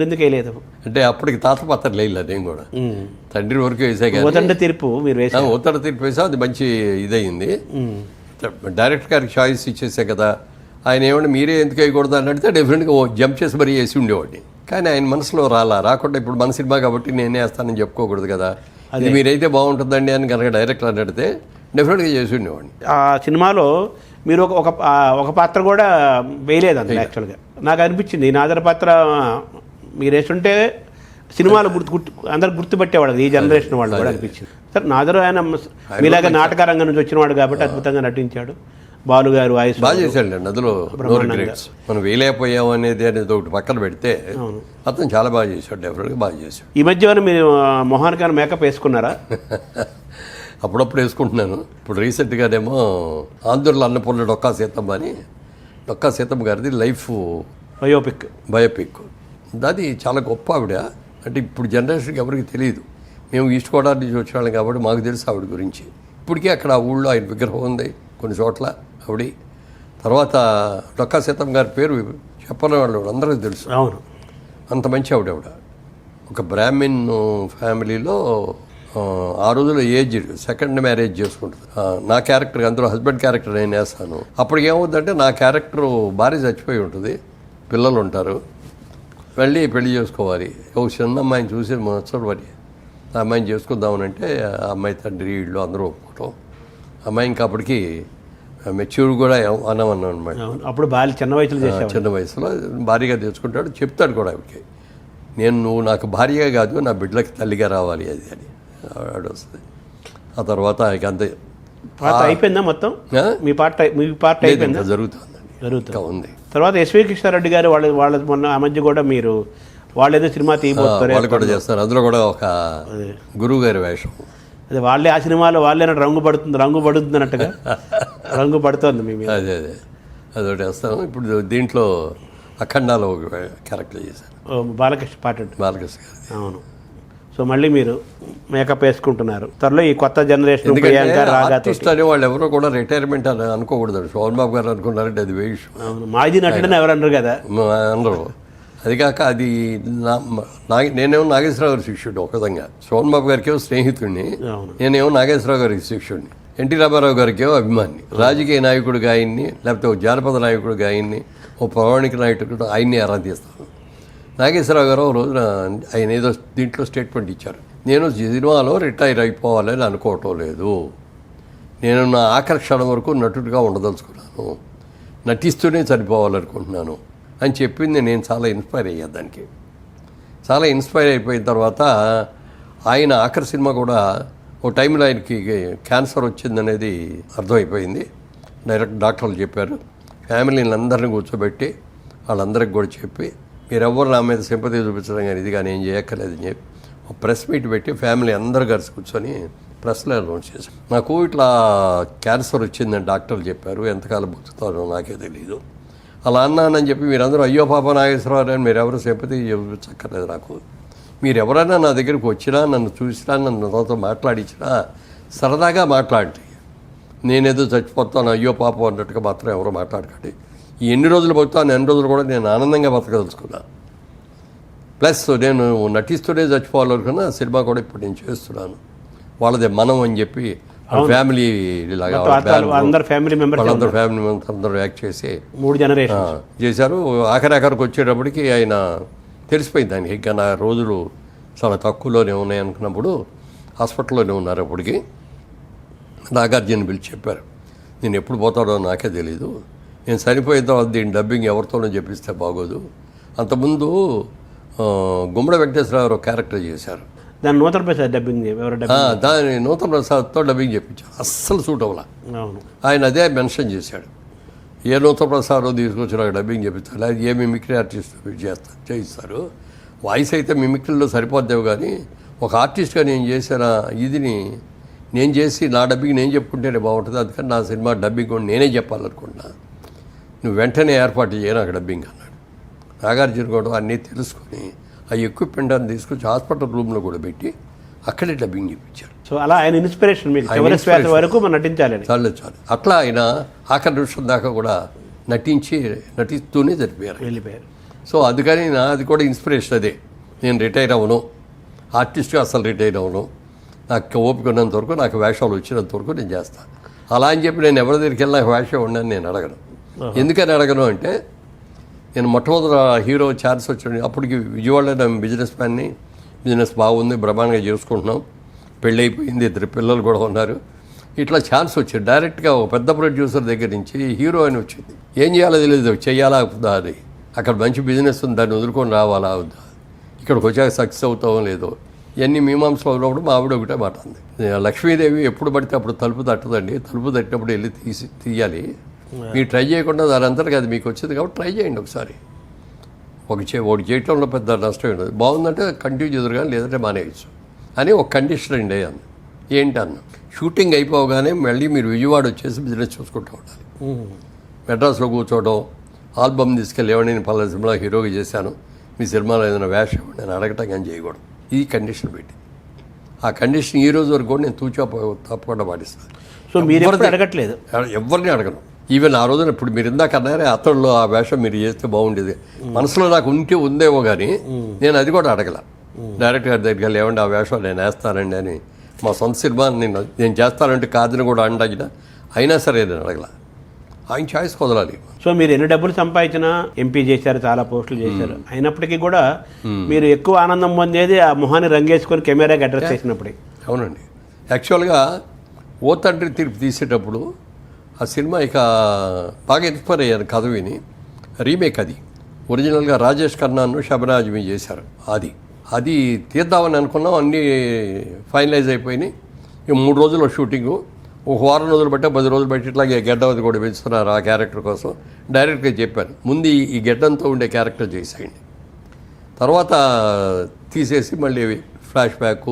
ఎందుకు వేయలేదు? అంటే అప్పటికి తాత పాత్ర లేదు, నేను కూడా తండ్రి వరకు వేసా కానీ ఒత్తండి తీర్పు మీరు వేసారు. ఒత్తండి తీర్పు వేసా, అది మంచి ఇదయింది. డైరెక్టర్ గారికి చాయిస్ ఇచ్చేసే కదా. ఆయన ఏమంటే మీరే ఎందుకు వేయకూడదు అని అడిగితే డెఫినెట్గా జంప్ చేసి మరీ వేసి ఉండేవాడిని. కానీ ఆయన మనసులో రాకుండా ఇప్పుడు మన సినిమా కాబట్టి నేనే వేస్తానని చెప్పుకోకూడదు కదా, అది మీరైతే బాగుంటుందండి అని కనుక డైరెక్టర్ అని అడిగితే డెఫినెట్గా చేసి ఉండేవాడిని. ఆ సినిమాలో మీరు ఒక పాత్ర కూడా వేయలేదు అంత. యాక్చువల్గా నాకు అనిపించింది నాదర్ పాత్ర మీరు వేస్తుంటే సినిమాలో అందరు గుర్తుపెట్టేవాడు, ఈ జనరేషన్ వాళ్ళు కూడా అనిపించింది. సరే, నాదర్ ఆయన మీలాగా నాటక రంగం నుంచి వచ్చినవాడు కాబట్టి అద్భుతంగా నటించాడు. బాలుగారు వాయిస్ బాగా చేశాడండి. అందులో మనం వేయలేకపోయాం అనేది ఒకటి పక్కన పెడితే అతను చాలా బాగా చేశాడు, డెఫినెట్గా బాగా చేశాడు. ఈ మధ్య మీరు మొహానికి మేకప్ వేసుకున్నారా? అప్పుడప్పుడు వేసుకుంటున్నాను. ఇప్పుడు రీసెంట్గానేమో ఆంధ్రుల అన్నపూర్ణ డొక్కా సీతమ్మ గారిది లైఫ్ బయోపిక్. అది చాలా గొప్ప ఆవిడ. అంటే ఇప్పుడు జనరేషన్కి ఎవరికి తెలియదు. మేము ఈస్ట్ గోదావరి నుంచి వచ్చినాం కాబట్టి మాకు తెలుసు ఆవిడ గురించి. ఇప్పటికీ అక్కడ ఆ ఊళ్ళో ఆయన విగ్రహం ఉంది కొన్ని చోట్ల ఆవిడ. తర్వాత డొక్కా సీతమ్మ గారి పేరు చెప్పని వాళ్ళు అందరికీ తెలుసు. అవును, అంత మంచి ఆవిడ. ఒక బ్రాహ్మిన్ ఫ్యామిలీలో ఆ రోజుల్లో ఏజ్ సెకండ్ మ్యారేజ్ చేసుకుంటుంది. నా క్యారెక్టర్ అందులో హస్బెండ్ క్యారెక్టర్ నేను వేస్తాను. అప్పటికి ఏమవుతుందంటే నా క్యారెక్టరు భార్య చచ్చిపోయి ఉంటుంది, పిల్లలు ఉంటారు, వెళ్ళి పెళ్లి చేసుకోవాలి. ఒక చిన్న అమ్మాయిని చూసి ముచ్చటపడి ఆ అమ్మాయిని చేసుకుందామనంటే ఆ అమ్మాయి తండ్రి వీళ్ళు అందరూ ఒప్పుకోవటం. అమ్మాయి ఇంకా అప్పటికి మెచ్యూర్ కూడా అన్నామన్నాం అనమాట. అప్పుడు బాగా చిన్న వయసులో చేసేవాడు. చిన్న వయసులో భార్యగా తెచ్చుకుంటాడు, చెప్తాడు కూడా ఆవిడకి, నువ్వు నాకు భార్యగా కాదు నా బిడ్డలకి తల్లిగా రావాలి అది అని ఆవిడ వస్తుంది. ఆ తర్వాత ఇక అంతే పాట అయిపోయిందా మొత్తం? మీ పాట అయిపోయిందా? జరుగుతుంది ఉంది. తర్వాత ఎస్వి కృష్ణారెడ్డి గారు వాళ్ళ మొన్న ఆ మధ్య కూడా మీరు వాళ్ళు ఏదో సినిమా తీయబోతారు, వాళ్ళు కూడా చేస్తారు. అందులో కూడా ఒక గురువు గారి వేషం. అదే వాళ్ళే ఆ సినిమాలో వాళ్ళే రంగు పడుతుంది అన్నట్టుగా రంగు పడుతుంది మీ మీద. అదే అదొకటి వేస్తాను. ఇప్పుడు దీంట్లో అఖండాలో ఒక క్యారెక్టర్ చేశాను, బాలకృష్ణ పాట. బాలకృష్ణ గారు. అవును. సో మళ్ళీ మీరు మేకప్ వేసుకుంటున్నారు. త్వరలో ఈ కొత్త జనరేషన్ ఆర్టిస్ట్ అనే వాళ్ళు ఎవరో కూడా రిటైర్మెంట్ అని అనుకోకూడదు. శోభన్ బాబు గారు అనుకున్నారంటే అది వేషం. అవును, మాజీ నటుడని ఎవరు అన్నారు కదా అందరూ. అది కాక అది నేనేమో నాగేశ్వరరావు గారి శిష్యుడు ఒక విధంగా, శోభన్ బాబు గారికి స్నేహితుడిని, నేనేమో నాగేశ్వరరావు గారికి శిష్యుడిని, ఎన్టీ రామారావు గారికి అభిమాని, రాజకీయ నాయకుడిగా ఆయన్ని, లేకపోతే ఒక జానపద నాయకుడిగా ఆయన్ని, ఓ పౌరాణిక నాయకుడు ఆయన్ని ఆరాధిస్తాను. నాగేశ్వరరావు గారు రోజున ఆయన ఏదో దీంట్లో స్టేట్మెంట్ ఇచ్చారు, నేను సినిమాలో రిటైర్ అయిపోవాలని అనుకోవటం లేదు, నేను నా ఆకర్షణ వరకు నటుడిగా ఉండదలుచుకున్నాను, నటిస్తూనే చనిపోవాలనుకుంటున్నాను అని చెప్పింది. నేను చాలా ఇన్స్పైర్ అయ్యా దానికి. చాలా ఇన్స్పైర్ అయిపోయిన తర్వాత ఆయన ఆఖరి సినిమా కూడా ఓ టైంలో ఆయనకి క్యాన్సర్ వచ్చిందనేది అర్థమైపోయింది. డైరెక్ట్ డాక్టర్లు చెప్పారు, ఫ్యామిలీని అందరినీ కూర్చోబెట్టి వాళ్ళందరికి కూడా చెప్పి, మీరెవ్వరు నా మీద సింపతి చూపించడం కానీ ఇది కానీ ఏం చేయక్కర్లేదని చెప్పి ఒక ప్రెస్ మీట్ పెట్టి ఫ్యామిలీ అందరు కలిసి కూర్చొని ప్రెస్లో అనౌన్స్ చేశాను. నాకు ఇట్లా క్యాన్సర్ వచ్చిందని డాక్టర్లు చెప్పారు, ఎంతకాలం బతుకుతారో నాకే తెలియదు, అలా అన్నానని చెప్పి మీరందరూ అయ్యో పాప నాగేశ్వరరావు అని మీరెవరు సింపతి చూపించక్కర్లేదు నాకు, మీరెవరైనా నా దగ్గరికి వచ్చినా, నన్ను చూసినా, నన్ను నాతో మాట్లాడించినా సరదాగా మాట్లాడి, నేనేదో చచ్చిపోతాను అయ్యో పాపం అన్నట్టుగా మాత్రం ఎవరో మాట్లాడకండి. ఎన్ని రోజులు బతుకుతాను ఎన్ని రోజులు కూడా నేను ఆనందంగా బతకదలుచుకున్నా. ప్లస్ నేను నటిస్తూనే చచ్చిపోవాలనుకున్నా సినిమా కూడా ఇప్పుడు నేను చేస్తున్నాను, వాళ్ళదే మనం అని చెప్పి ఫ్యామిలీ లాగా అందరు ఫ్యామిలీ మెంబర్స్ అందరూ యాక్ట్ చేసి 3 జనరేషన్ చేశారు. ఆఖరికి వచ్చేటప్పటికి ఆయన తెలిసిపోయింది ఆయనకి, ఇంకా నా రోజులు చాలా తక్కువలోనే ఉన్నాయి అనుకున్నప్పుడు హాస్పిటల్లోనే ఉన్నారు. అప్పటికి నాగార్జున పిలిచి చెప్పారు, నేను ఎప్పుడు పోతాడో నాకే తెలీదు, నేను చనిపోయిన తర్వాత దీని డబ్బింగ్ ఎవరితోనో చెప్పిస్తే బాగోదు. అంతకుముందు గుమ్మడి వెంకటేశ్వరరావు క్యారెక్టర్ చేశారు, దాని నూతన ప్రసాద్ డబ్బింగ్, దాని నూతన ప్రసాద్తో డబ్బింగ్ చెప్పించారు, అస్సలు సూట్ అవ్వాల. ఆయన అదే మెన్షన్ చేశాడు, ఏ నూతన ప్రసాద్ తీసుకొచ్చి నాకు డబ్బింగ్ చెప్పించాలి, అది ఏ మిమిక్రీ ఆర్టిస్ట్ చేయిస్తారు, వాయిస్ అయితే మిమిక్రీలో సరిపోద్దేవు కానీ ఒక ఆర్టిస్ట్గా నేను చేసిన ఇదిని నేను చేసి నా డబ్బింగ్ నేను చెప్పుకుంటేనే బాగుంటుంది, అందుకని నా సినిమా డబ్బింగ్ కూడా నేనే చెప్పాలనుకుంటున్నా, నువ్వు వెంటనే ఏర్పాటు చేయ నాకు డబ్బింగ్ అన్నాడు. నాగార్జున కూడా అన్నీ తెలుసుకొని ఆ ఎక్విప్మెంట్ అని తీసుకొచ్చి హాస్పిటల్ రూమ్లో కూడా పెట్టి అక్కడే డబ్బింగ్ చెప్పించారు. సో అలా ఆయన ఇన్స్పిరేషన్ మీకు వరకు నటించాలి. చాలు అట్లా ఆయన ఆఖరి నిమిషం దాకా కూడా నటిస్తూనే వెళ్ళిపోయారు. సో అందుకని అది కూడా ఇన్స్పిరేషన్ అదే, నేను రిటైర్ అవ్వను, ఆర్టిస్ట్గా అసలు రిటైర్ అవ్వను, నాకు ఓపిక ఉన్నంత వరకు, నాకు వేషాలు వచ్చినంత వరకు నేను చేస్తాను. అలా అని చెప్పి నేను ఎవరి దగ్గరికి వెళ్ళి నాకు వేషం ఉండని నేను అడగను. ఎందుకని అడగను అంటే, నేను మొట్టమొదటి హీరో ఛాన్స్ వచ్చాడు, అప్పటికి విజయవాడలో నేను బిజినెస్ మ్యాన్ని, బిజినెస్ బాగుంది, బ్రహ్మాండంగా చేసుకుంటున్నాం, పెళ్ళి అయిపోయింది, 2 పిల్లలు కూడా ఉన్నారు, ఇట్లా ఛాన్స్ వచ్చింది. డైరెక్ట్గా ఒక పెద్ద ప్రొడ్యూసర్ దగ్గర నుంచి హీరో అని వచ్చింది. ఏం చేయాలో తెలియదు, చెయ్యాలా అవుతుందా అని, అక్కడ మంచి బిజినెస్ ఉంది, దాన్ని వదులుకొని రావాలా అవుద్దా, ఇక్కడికి వచ్చాక సక్సెస్ అవుతామో లేదో, ఇవన్నీ మీమాంసలో ఉన్నప్పుడు మా ఆవిడ ఒకటే మాట ఉంది, లక్ష్మీదేవి ఎప్పుడు పడితే అప్పుడు తలుపు తట్టదండి, తలుపు తట్టినప్పుడు వెళ్ళి తీయాలి, మీరు ట్రై చేయకుండా దాని అంతటికి అది మీకు వచ్చింది కాబట్టి ట్రై చేయండి ఒకసారి, ఒకటి చేయటంలో పెద్ద నష్టం ఉండదు, బాగుందంటే కంటిన్యూ చేదురు కానీ లేదంటే మానేయచ్చు అని ఒక కండిషన్ అండి అన్న. ఏంటి అన్న, షూటింగ్ అయిపోగానే మళ్ళీ మీరు విజయవాడ వచ్చేసి బిజినెస్ చూసుకుంటూ ఉండాలి, మెడ్రాస్లో కూర్చోవడం, ఆల్బమ్ తీసుకెళ్ళి ఏమని నేను పలానా సినిమాలో హీరోగా చేశాను, మీ సినిమాలో ఏదైనా వేషం నేను అడగటం కానీ చేయకూడదు, ఈ కండిషన్ పెట్టి, ఆ కండిషన్ ఈ రోజు వరకు కూడా నేను తప్పకుండా పాటిస్తాను. సో మీరు అడగట్లేదు, ఎవరిని అడగను. ఈవెన్ ఆ రోజున ఇప్పుడు మీరు ఇందాక అన్నారే అతడిలో ఆ వేషం మీరు చేస్తే బాగుండేది, మనసులో నాకు ఉందేమో కానీ నేను అది కూడా అడగల. డైరెక్ట్ గారి దగ్గరికి వెళ్ళి ఏమంటే ఆ వేషం నేను వేస్తానండి అని మా సొంత సినిమా నేను చేస్తానంటే కాదని కూడా అండాగిన అయినా సరే నేను అడగల. ఆయన చాయిస్ కుదరాలి. సో మీరు ఎన్ని డబ్బులు సంపాదించినా ఎంపీ చేశారు, చాలా పోస్టులు చేశారు, అయినప్పటికీ కూడా మీరు ఎక్కువ ఆనందం పొందేది ఆ మొహాన్ని రంగేసుకొని కెమెరాకి అడ్రస్ చేసినప్పుడే. అవునండి. యాక్చువల్గా ఓ తండ్రి తీర్పు తీసేటప్పుడు ఆ సినిమా ఇక బాగా ఇన్స్పైర్ అయ్యాను కథ విని. రీమేక్ అది ఒరిజినల్గా రాజేష్ ఖన్నాను షబనాజ్మీ చేశారు. అది తీద్దామని అనుకున్నాం, అన్నీ ఫైనలైజ్ అయిపోయినాయి. ఇక 3 రోజుల్లో షూటింగు, ఒక వారం రోజులు బట్టి 10 రోజులు బట్టి ఇట్లాగే గెడ్డవది కూడా పెంచుతున్నారు ఆ క్యారెక్టర్ కోసం. డైరెక్ట్గా చెప్పాను, ముందు ఈ గెడ్డంతో ఉండే క్యారెక్టర్ చేసేయండి, తర్వాత తీసేసి మళ్ళీ ఫ్లాష్ బ్యాక్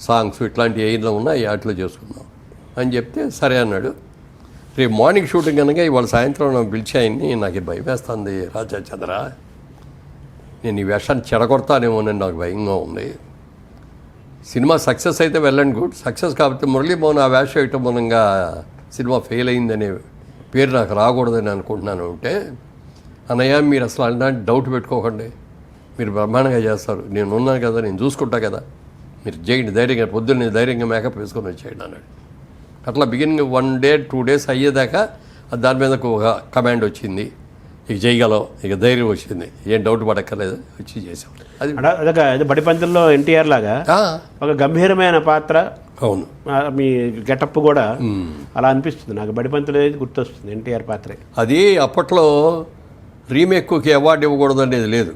సాంగ్స్ ఇట్లాంటివి ఏమైనా ఉన్నాయి వాటిలో చేసుకుందాం అని చెప్తే సరే అన్నాడు. రేపు మార్నింగ్ షూటింగ్ కనుక ఇవాళ సాయంత్రం నాకు పిలిచాయని, నాకు భయం వేస్తుంది రాజా చంద్ర, నేను ఈ వేషాన్ని చెడగొడతానేమోనని నాకు భయంగా ఉంది. సినిమా సక్సెస్ అయితే వెళ్ళండి గుడ్, సక్సెస్ కాకపోతే మురళీమోహన్ ఆ వేషం వేయటం మూలంగా సినిమా ఫెయిల్ అయిందనే పేరు నాకు రాకూడదని అనుకుంటున్నాను. అంటే అన్నయ్య మీరు అసలు అలాంటి డౌట్ పెట్టుకోకండి, మీరు బ్రహ్మాండంగా చేస్తారు, నేను ఉన్నాను కదా, నేను చూసుకుంటా కదా, మీరు చేయండి ధైర్యంగా, పొద్దున్నే ధైర్యంగా మేకప్ వేసుకొని వచ్చేయండి అన్నాడు. అట్లా బిగినింగ్ 1 day 2 days అయ్యేదాకా దాని మీద ఒక కమాండ్ వచ్చింది, ఇక చేయగలం, ఇక ధైర్యం వచ్చింది, ఏం డౌట్ పడక్కర్లేదు, వచ్చి చేసాం. అది అదొక బడిపంతుల్లో ఎన్టీఆర్ లాగా ఒక గంభీరమైన పాత్ర. అవును, మీ గెటప్ కూడా అలా అనిపిస్తుంది నాకు. బడిపంతులు గుర్తొస్తుంది ఎన్టీఆర్ పాత్రే. అది అప్పట్లో రీమేక్కి అవార్డు ఇవ్వకూడదు అనేది లేదు,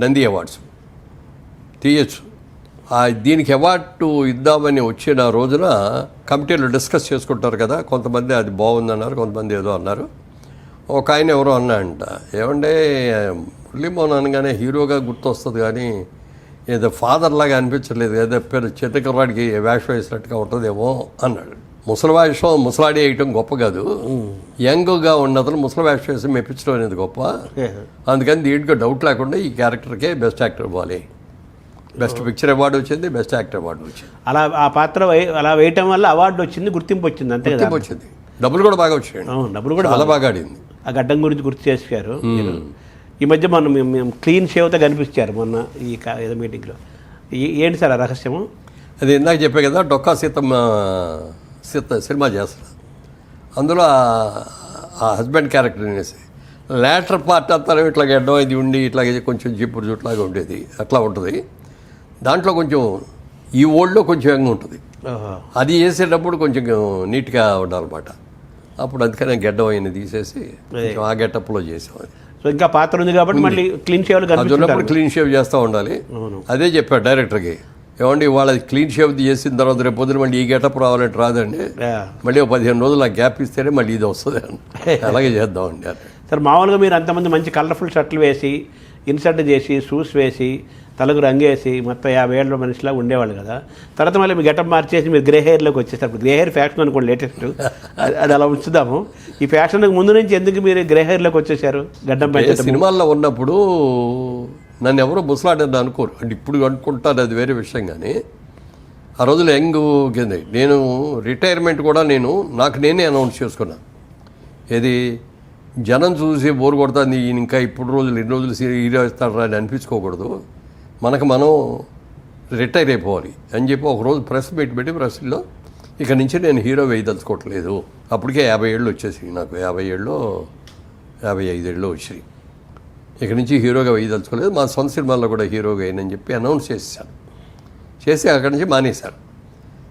నంది అవార్డ్స్ తీయచ్చు. దీనికి అవార్డు ఇద్దామని వచ్చిన రోజున కమిటీలో డిస్కస్ చేసుకుంటారు కదా, కొంతమంది అది బాగుందన్నారు, కొంతమంది ఏదో అన్నారు. ఒక ఆయన ఎవరో అన్నాడంట, ఏమంటే మురళీమోహన్ అనగానే హీరోగా గుర్తొస్తుంది కానీ ఏదో ఫాదర్ లాగా అనిపించలేదు, ఏదో పేరు చిత్తకర్రాడికి వేషం వేసినట్టుగా ఉంటుందేమో అన్నాడు. ముసలి వేషం ముసలాడి వేయటం గొప్ప కాదు, యంగ్గా ఉన్నతను ముసలి వేషం వేసి మెప్పించడం అనేది గొప్ప. అందుకని దీంట్లో డౌట్ లేకుండా ఈ క్యారెక్టర్కే బెస్ట్ యాక్టర్ ఇవ్వాలి, బెస్ట్ పిక్చర్ అవార్డు వచ్చింది, బెస్ట్ యాక్టర్ అవార్డు వచ్చింది. అలా ఆ పాత్ర అలా వేయటం వల్ల అవార్డు వచ్చింది, గుర్తింపు వచ్చింది, అంతే కదా. వచ్చింది, డబ్బులు కూడా బాగా వచ్చాయి, డబ్బులు కూడా చాలా బాగా ఆడింది. ఆ గడ్డం గురించి గుర్తు చేశారు. ఈ మధ్య మేము క్లీన్ షేవ్తో కనిపించారు మొన్న ఈ ఏదో మీటింగ్లో. ఏంటి సార్ ఆ రహస్యము? అది ఇందాక చెప్పే కదా, డొక్కా సీతమ్మ సినిమా చేస్తారు, అందులో ఆ హస్బెండ్ క్యారెక్టర్ అనేసి లేటర్ పార్ట్ అంతా ఇట్లా గడ్డం ఇది ఉండి ఇట్లాగే కొంచెం జిప్పుడు జుట్లాగా ఉండేది, అట్లా ఉంటుంది. దాంట్లో కొంచెం ఈ ఓల్డ్లో కొంచెం యంగ్ ఉంటుంది, అది చేసేటప్పుడు కొంచెం నీట్గా ఉండాలన్నమాట. అప్పుడు అందుకనే గడ్డం అయిన తీసేసి ఆ గెటప్లో చేసాం. అది సో ఇంకా పాత్ర ఉంది కాబట్టి మళ్ళీ క్లీన్ షేవ్ ఉన్నప్పుడు క్లీన్ షేవ్ చేస్తూ ఉండాలి. అదే చెప్పాడు డైరెక్టర్కి, ఏమండి వాళ్ళది క్లీన్ షేవ్ చేసిన తర్వాత రేపు పొద్దున మళ్ళీ ఈ గెటప్ రావాలంటే రాదండి, మళ్ళీ 15 రోజులు నాకు గ్యాప్ ఇస్తేనే మళ్ళీ ఇది వస్తుంది అని. అలాగే చేద్దామండి అని. సార్ మామూలుగా మీరు అంతమంది మంచి కలర్ఫుల్ షర్ట్లు వేసి ఇన్సర్ట్ చేసి షూస్ వేసి తలకు రంగేసి మొత్తం 50 ఏళ్ళ మనిషిలా ఉండేవాళ్ళు కదా, తర్వాత మళ్ళీ మీ గెటప్ మార్చేసి మీరు గ్రే హెయిర్లోకి వచ్చేసారు. ఇప్పుడు గ్రే హెయిర్ ఫ్యాషన్ అనుకోండి లేటెస్ట్, అది అలా ఉంచుదాము. ఈ ఫ్యాషన్కి ముందు నుంచి ఎందుకు మీరు గ్రే హెయిర్లోకి వచ్చేసారు? గడ్డం పెంచడం సినిమాల్లో ఉన్నప్పుడు నన్ను ఎవరో ముసలాడని అనుకోరు, అంటే ఇప్పుడు అనుకుంటారు, అది వేరే విషయం. కానీ ఆ రోజులు యంగ్ కింద నేను రిటైర్మెంట్ కూడా నాకు నేనే అనౌన్స్ చేసుకున్నాను. ఏది జనం చూసి బోరు కొడుతుంది, ఇంకా ఇప్పుడు రోజులు ఎన్ని రోజులు హీరో ఇస్తాడు అని అనిపించుకోకూడదు, మనకు మనం రిటైర్ అయిపోవాలి అని చెప్పి ఒకరోజు ప్రెస్ మీట్ పెట్టి ప్రెస్లో ఇక నుంచి నేను హీరో వేయదలుచుకోవట్లేదు. అప్పటికే 50 ఏళ్ళు వచ్చేసి నాకు, 50 ఏళ్ళు 55 ఏళ్ళు వచ్చాయి. ఇక నుంచి హీరోగా వేయదలుచుకోలేదు, మా సొంత సినిమాల్లో కూడా హీరోగా అయ్యనని చెప్పి అనౌన్స్ చేశాను. చేసి అక్కడి నుంచి మానేశాను.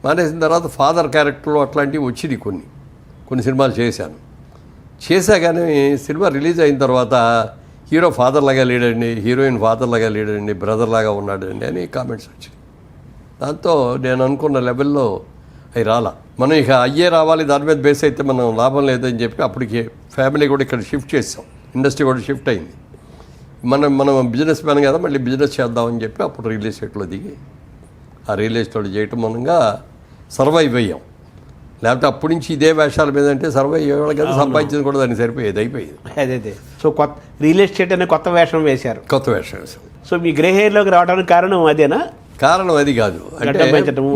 మానేసిన తర్వాత ఫాదర్ క్యారెక్టర్లు అట్లాంటివి వచ్చినాయి, కొన్ని సినిమాలు చేశా. కానీ సినిమా రిలీజ్ అయిన తర్వాత హీరో ఫాదర్ లాగా లేడండి, హీరోయిన్ ఫాదర్ లాగా లేడండి, బ్రదర్ లాగా ఉన్నాడండి అని కామెంట్స్ వచ్చాయి. దాంతో నేను అనుకున్న లెవెల్లో అవి రాలా. మనం ఇక అయ్యే రావాలి, దాని మీద బేస్ అయితే మనం లాభం లేదని చెప్పి అప్పటికి ఫ్యామిలీ కూడా ఇక్కడ షిఫ్ట్ చేసాం, ఇండస్ట్రీ కూడా షిఫ్ట్ అయింది. మనం బిజినెస్ మ్యాన్ కదా, మళ్ళీ బిజినెస్ చేద్దామని చెప్పి అప్పుడు రియల్ ఎస్టేట్లో దిగి ఆ రియల్ ఎస్టేట్ చేయటం మూలంగా సర్వైవ్ అయ్యాం. లేకపోతే అప్పటి నుంచి ఇదే వేషాల మీద అంటే సర్వైవ్ అయ్యేవాళ్ళు కదా, సంపాదించింది కూడా దానికి సరిపోయేది, అయిపోయింది. అదే సో కొత్త రియల్ ఎస్టేట్ అనే కొత్త వేషం వేశారు. కొత్త వేషం వేసాం. సో మీ గ్రే హెయిర్లోకి రావడానికి కారణం అదేనా? కారణం అది కాదు, అంటే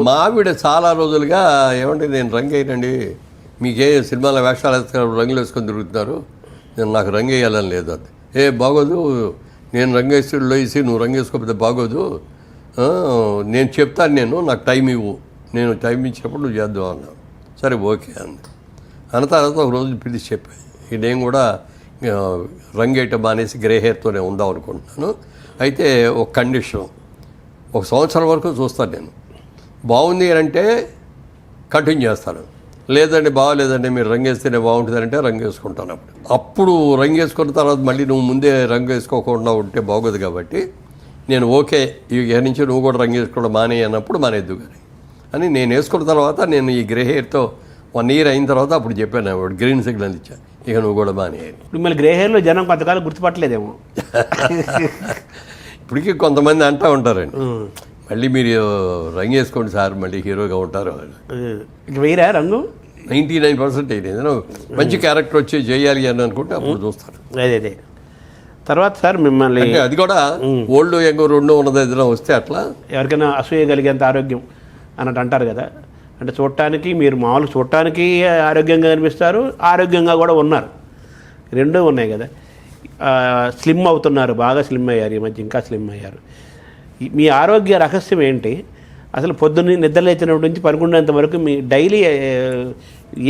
మా ఆవిడ చాలా రోజులుగా ఏమంటే నేను రంగు వేయనండి, మీకే సినిమాల వేషాలు వేస్తున్నారు, రంగులు వేసుకొని తిరుగుతున్నారు, నాకు రంగు వేయాలని లేదు. అది బాగోదు, నేను రంగు వేసి నువ్వు రంగు వేసుకోకపోతే బాగోదు, నేను చెప్తాను, నాకు టైం ఇవ్వు నేను టైం ఇచ్చినప్పుడు నువ్వు చేద్దాం అన్నావు. సరే ఓకే అంది. అన్న తర్వాత ఒక రోజు పిలిచి చెప్పాను, నేను కూడా రంగేయటం మానేసి గ్రే హెయిర్తోనే ఉందాం అనుకుంటున్నాను. అయితే ఒక కండిషన్, 1 సంవత్సరం వరకు చూస్తాను నేను. బాగుంది అంటే కంటిన్యూ చేస్తాను, లేదండి బాగోలేదండి మీరు రంగు వేస్తేనే బాగుంటుందంటే రంగు వేసుకుంటాను. అప్పుడు రంగు వేసుకున్న తర్వాత మళ్ళీ నువ్వు ముందే రంగు వేసుకోకుండా ఉంటే బాగోదు. కాబట్టి నేను ఓకే ఇక నుంచి నువ్వు కూడా రంగు వేసుకోవడం మానే అన్నప్పుడు మానేద్దు కానీ అని నేను వేసుకున్న తర్వాత నేను ఈ గ్రే హెయిర్తో 1 ఇయర్ అయిన తర్వాత అప్పుడు చెప్పాను, వాడు గ్రీన్ సిగ్నల్ ఇచ్చా, ఇక నువ్వు కూడా మానే. మిమ్మల్ని గ్రే హెయిర్లో జనం కొంతకాలం గుర్తుపట్టలేదేమో. ఇప్పటికీ కొంతమంది అంటూ ఉంటారండి, మళ్ళీ మీరు రంగు వేసుకోండి సార్ మళ్ళీ హీరోగా ఉంటారు. ఇక వేయరా రంగు? 99% ఏదైనా మంచి క్యారెక్టర్ వచ్చి చేయాలి అని అనుకుంటే అప్పుడు చూస్తారు. అదే తర్వాత సార్ మిమ్మల్ని అంటే అది కూడా ఓల్డ్ యంగ్ 2 ఉన్నది ఏదైనా వస్తే అట్లా ఎవరికైనా అసూయ కలిగేంత ఆరోగ్యం అన్నట్టు అంటారు కదా. అంటే చూడటానికి మీరు మామూలు చూడటానికి ఆరోగ్యంగా కనిపిస్తారు, ఆరోగ్యంగా కూడా ఉన్నారు, రెండూ ఉన్నాయి కదా. స్లిమ్ అవుతున్నారు, బాగా స్లిమ్ అయ్యారు, ఈ మధ్య ఇంకా స్లిమ్ అయ్యారు. మీ ఆరోగ్య రహస్యం ఏంటి? అసలు పొద్దున్న నిద్రలేచినప్పటి నుంచి పడుకునేంత వరకు మీ డైలీ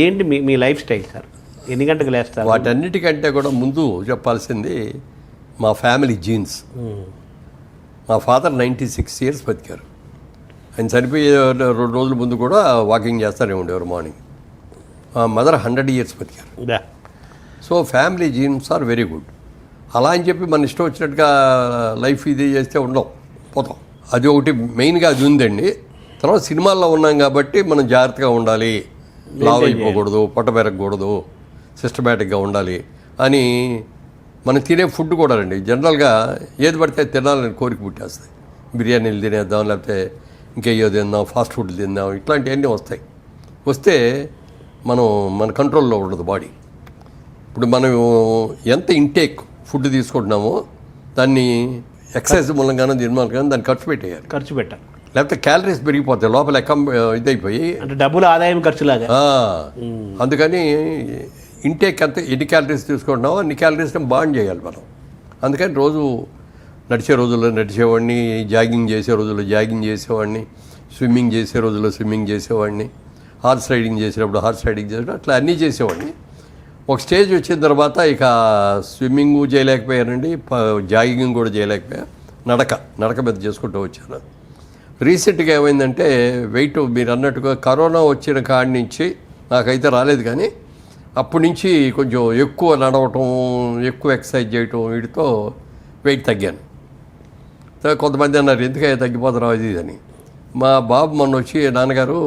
ఏంటి మీ లైఫ్ స్టైల్ సార్? ఎన్ని గంటలకు లేస్తారు? వాటన్నిటికంటే కూడా ముందు చెప్పాల్సింది మా ఫ్యామిలీ జీన్స్. మా ఫాదర్ 96 years బతికారు. ఆయన చనిపోయే 2 రోజుల ముందు కూడా వాకింగ్ చేస్తూనే ఉండేవారు మార్నింగ్. మా మదర్ 100 years బతికారు. So family genes are very good. అలా అని చెప్పి మన ఇష్టం వచ్చినట్టుగా లైఫ్ ఇది చేస్తే ఉండవు, పోతాం. అది ఒకటి మెయిన్గా అది ఉందండి. తర్వాత సినిమాల్లో ఉన్నాం కాబట్టి మనం జాగ్రత్తగా ఉండాలి, లావ్ అయిపోకూడదు, పొట్ట పెరగకూడదు, సిస్టమేటిక్గా ఉండాలి అని మనం తినే ఫుడ్ కూడా అండి జనరల్గా ఏది పడితే తినాలని కోరిక పుట్టేస్తాయి. బిర్యానీలు తినేద్దాం, లేకపోతే ఇంకేయో తిందాం, ఫాస్ట్ ఫుడ్ తిందాం, ఇట్లాంటివన్నీ వస్తే మన కంట్రోల్లో ఉండదు బాడీ. ఇప్పుడు మనం ఎంత ఇంటేక్ ఫుడ్ తీసుకుంటున్నామో దాన్ని ఎక్సర్సైజ్ మూలంగానో దీని దాన్ని ఖర్చు పెట్టాలి, లేకపోతే క్యాలరీస్ పెరిగిపోతాయి లోపల ఇదైపోయి, అంటే డబ్బులు ఆదాయం ఖర్చులాగా. అందుకని ఇంటేక్ అంత ఎన్ని క్యాలరీస్ తీసుకుంటున్నామో అన్ని క్యాలరీస్ని బాండ్ చేయాలి మనం. అందుకని రోజు నడిచే రోజుల్లో నడిచేవాడిని, జాగింగ్ చేసే రోజుల్లో జాగింగ్ చేసేవాడిని, స్విమ్మింగ్ చేసే రోజుల్లో స్విమ్మింగ్ చేసేవాడిని, హార్స్ రైడింగ్ చేసేటప్పుడు హార్స్ రైడింగ్ చేసేటప్పుడు అట్లా అన్నీ చేసేవాడిని. ఒక స్టేజ్ వచ్చిన తర్వాత ఇక స్విమ్మింగ్ చేయలేకపోయానండి, జాగింగ్ కూడా చేయలేకపోయా, నడక మీద చేసుకుంటూ వచ్చాను. రీసెంట్గా ఏమైందంటే వెయిట్ మీరు అన్నట్టుగా కరోనా వచ్చిన కాడి నుంచి నాకైతే రాలేదు, కానీ అప్పటి నుంచి కొంచెం ఎక్కువ నడవటం, ఎక్కువ ఎక్సర్సైజ్ చేయటం, వీటితో వెయిట్ తగ్గాను. కొంతమంది అన్నారు ఎందుకయ్యా తగ్గిపోతున్నావు అది అని. మా బాబు మొన్న వచ్చి నాన్నగారు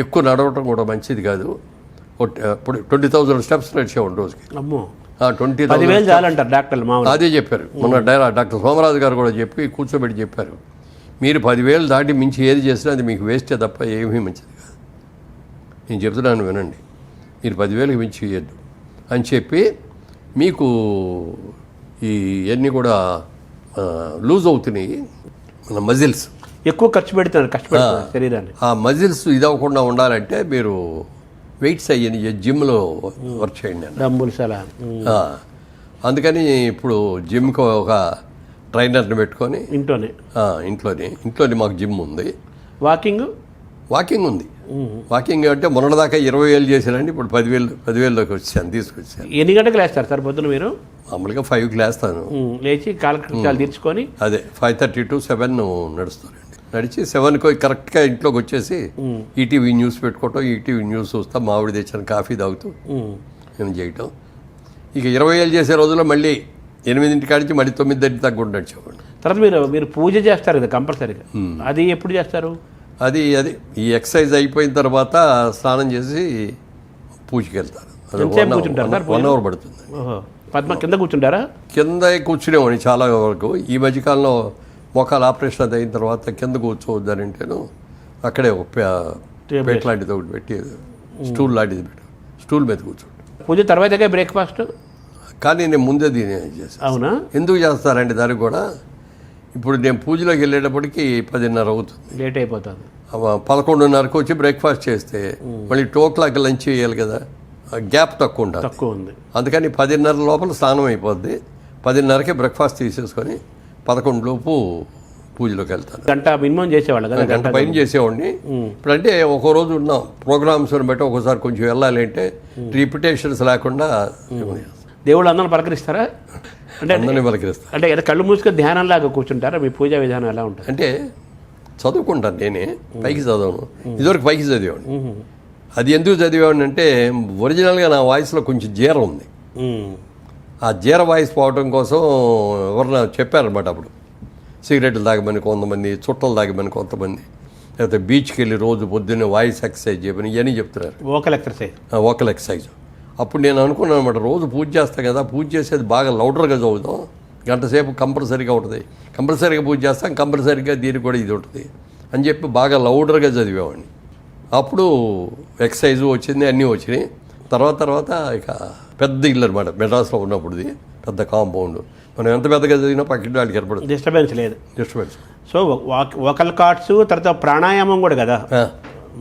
ఎక్కువ నడవటం కూడా మంచిది కాదు, ఇప్పుడు 20,000 steps నడిచేవాడు రోజుకి. 20,000 చాలంటారు డాక్టర్లు. అదే చెప్పారు మొన్న డాక్టర్ సోమరాజు గారు కూడా చెప్పి కూర్చోబెట్టి చెప్పారు, మీరు 10,000 దాటి మించి ఏది చేసినా అది మీకు వేస్టే తప్ప ఏమీ మంచిది కాదు. నేను చెప్తున్నాను వినండి, మీరు 10,000కి మించి చేయొద్దు అని చెప్పి మీకు ఇవన్నీ కూడా లూజ్ అవుతున్నాయి మన మజిల్స్, ఎక్కువ ఖర్చు పెడుతున్నారు శరీరాన్ని. ఆ మజిల్స్ ఇది అవ్వకుండా ఉండాలంటే మీరు వెయిట్స్ అయ్యని జిమ్లో వర్క్ చేయండి అన్న. అందుకని ఇప్పుడు జిమ్కి ఒక ట్రైనర్ని పెట్టుకొని ఇంట్లోనే మాకు జిమ్ ఉంది. వాకింగ్ ఉంది. వాకింగ్ అంటే మొన్నటిదాకా 20,000 చేశానండి, ఇప్పుడు 10,000లోకి తీసుకొచ్చాను. ఎన్ని గంటలకు లేస్తారు సార్ పొద్దున మీరు? మామూలుగా 5కి లేస్తాను, లేచి కాలకృత్యాలు తీర్చుకొని అదే 5:30 to 7 నడుస్తానండి. నడిచి 7కి కరెక్ట్గా ఇంట్లోకి వచ్చేసి ఈటీవీ న్యూస్ పెట్టుకోవటం, ఈటీవీ న్యూస్ చూస్తా, మామిడి తెచ్చిన కాఫీ తాగుతూ నేను చేయటం. ఇక 20,000 చేసే రోజుల్లో మళ్ళీ 8 కాడి మళ్ళీ 9 తగ్గుంటూ నడిచేవాడు. తర్వాత మీరు పూజ చేస్తారు కదా కంపల్సరీగా, అది ఎప్పుడు చేస్తారు? అది ఈ ఎక్సర్సైజ్ అయిపోయిన తర్వాత స్నానం చేసి పూజకి వెళ్తాను. 1 hour పడుతుంది. కింద కూర్చుంటారా? కింద కూర్చునేవాడిని చాలా వరకు. ఈ మధ్యకాలంలో మోకాలు ఆపరేషన్ అది అయిన తర్వాత కింద కూర్చోవద్దని అంటేను అక్కడే ఒక పేట లాంటిది ఒకటి పెట్టి స్టూల్ లాంటిది పెట్టి స్టూల్ మీద కూర్చోండి. పూజ తర్వాతగా బ్రేక్ఫాస్ట్, కానీ నేను ముందే దీని చేస్తాను. అవునా? ఎందుకు చేస్తారండి దానికి కూడా? ఇప్పుడు నేను పూజలోకి వెళ్ళేటప్పటికి 10:30 అవుతుంది, లేట్ అయిపోతుంది. 11:30కు వచ్చి బ్రేక్ఫాస్ట్ చేస్తే మళ్ళీ 2 o'clock లంచ్ చేయాలి కదా, గ్యాప్ తక్కువ ఉంది. అందుకని 10:30 లోపల స్నానం అయిపోద్ది. 10:30కి బ్రేక్ఫాస్ట్ తీసేసుకొని 11 లోపు పూజ పూజలోకి వెళ్తాను. గంట మినిమం చేసేవాళ్ళు కదా, గంట పైన చేసేవాడిని. ఇప్పుడంటే ఒక రోజు ఉన్నాం ప్రోగ్రామ్స్ని బట్టి ఒకసారి కొంచెం వెళ్ళాలి అంటే రిపిటేషన్స్ లేకుండా దేవుళ్ళు అందరిని పలకరిస్తారా? అంటే అందరినీ పలకరిస్తాను. అంటే ఏదో కళ్ళు మూసుకొని ధ్యానంలాగా కూర్చుంటారా? మీ పూజా విధానం ఎలా ఉంటుంది? అంటే చదువుకుంటాను నేనే, పైకి చదవను. ఇదివరకు పైకి చదివాడిని. అది ఎందుకు చదివాడిని అంటే ఒరిజినల్గా నా వాయిస్లో కొంచెం జీర ఉంది. ఆ జీర వాయిస్ పోవడం కోసం ఎవరన్నా చెప్పారనమాట. అప్పుడు సిగరెట్లు తాగమని కొంతమంది, చుట్టలు తాగమని కొంతమంది, లేకపోతే బీచ్కి వెళ్ళి రోజు పొద్దున్నే వాయిస్ ఎక్సర్సైజ్ చేయమని ఇవన్నీ చెప్తున్నారు. Vocal exercise. Vocal exercise. అప్పుడు నేను అనుకున్నాను అనమాట, రోజు పూజ చేస్తాను కదా, పూజ చేసేది బాగా లౌడర్గా చదువుతాం, గంట సేపు కంపల్సరీగా ఉంటుంది, కంపల్సరీగా పూజ చేస్తాం, కంపల్సరీగా దీనికి కూడా ఇది ఉంటుంది అని చెప్పి బాగా లౌడర్గా చదివేవాడిని. అప్పుడు ఎక్సర్సైజు వచ్చింది, అన్నీ వచ్చినాయి. తర్వాత ఇక పెద్ద ఇల్లు అనమాట మెడ్రాస్లో ఉన్నప్పుడుది, పెద్ద కాంపౌండ్. మనం ఎంత పెద్దగా చదివినా పక్కన వాళ్ళకి ఏర్పడుతుంది, డిస్టర్బెన్స్ లేదు. డిస్టర్బెన్స్. సో వోకల్ కార్డ్స్, తర్వాత ప్రాణాయామం కూడా కదా,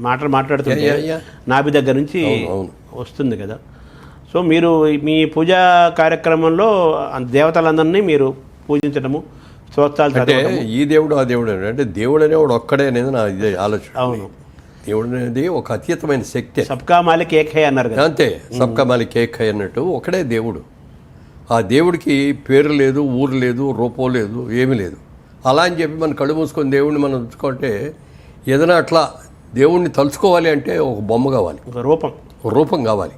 మాట్లాడుతుంటే నాభి దగ్గర నుంచి వస్తుంది కదా. సో మీరు మీ పూజా కార్యక్రమంలో దేవతలందరినీ మీరు పూజించడము, స్తోత్రాలు అంటే చదవడము. ఈ దేవుడు ఆ దేవుడు అంటే దేవుడు అనేవాడు ఒక్కడే అనేది నా ఇదే ఆలోచన. అవును, దేవుడు అనేది ఒక అతీతమైన శక్తి. సబ్కా మాలిక్ ఏక్ హై అన్నారు కదా. అంతే, సబ్కా మాలిక్ ఏక్ హై అన్నట్టు ఒకడే దేవుడు. ఆ దేవుడికి పేరు లేదు, ఊరు లేదు, రూపం లేదు, ఏమీ లేదు. అలా అని చెప్పి మనం కళ్ళు మూసుకొని దేవుడిని మనం ఉంచుకుంటే ఏదైనా అట్లా దేవుడిని తలుచుకోవాలి అంటే ఒక బొమ్మ కావాలి, ఒక రూపం కావాలి.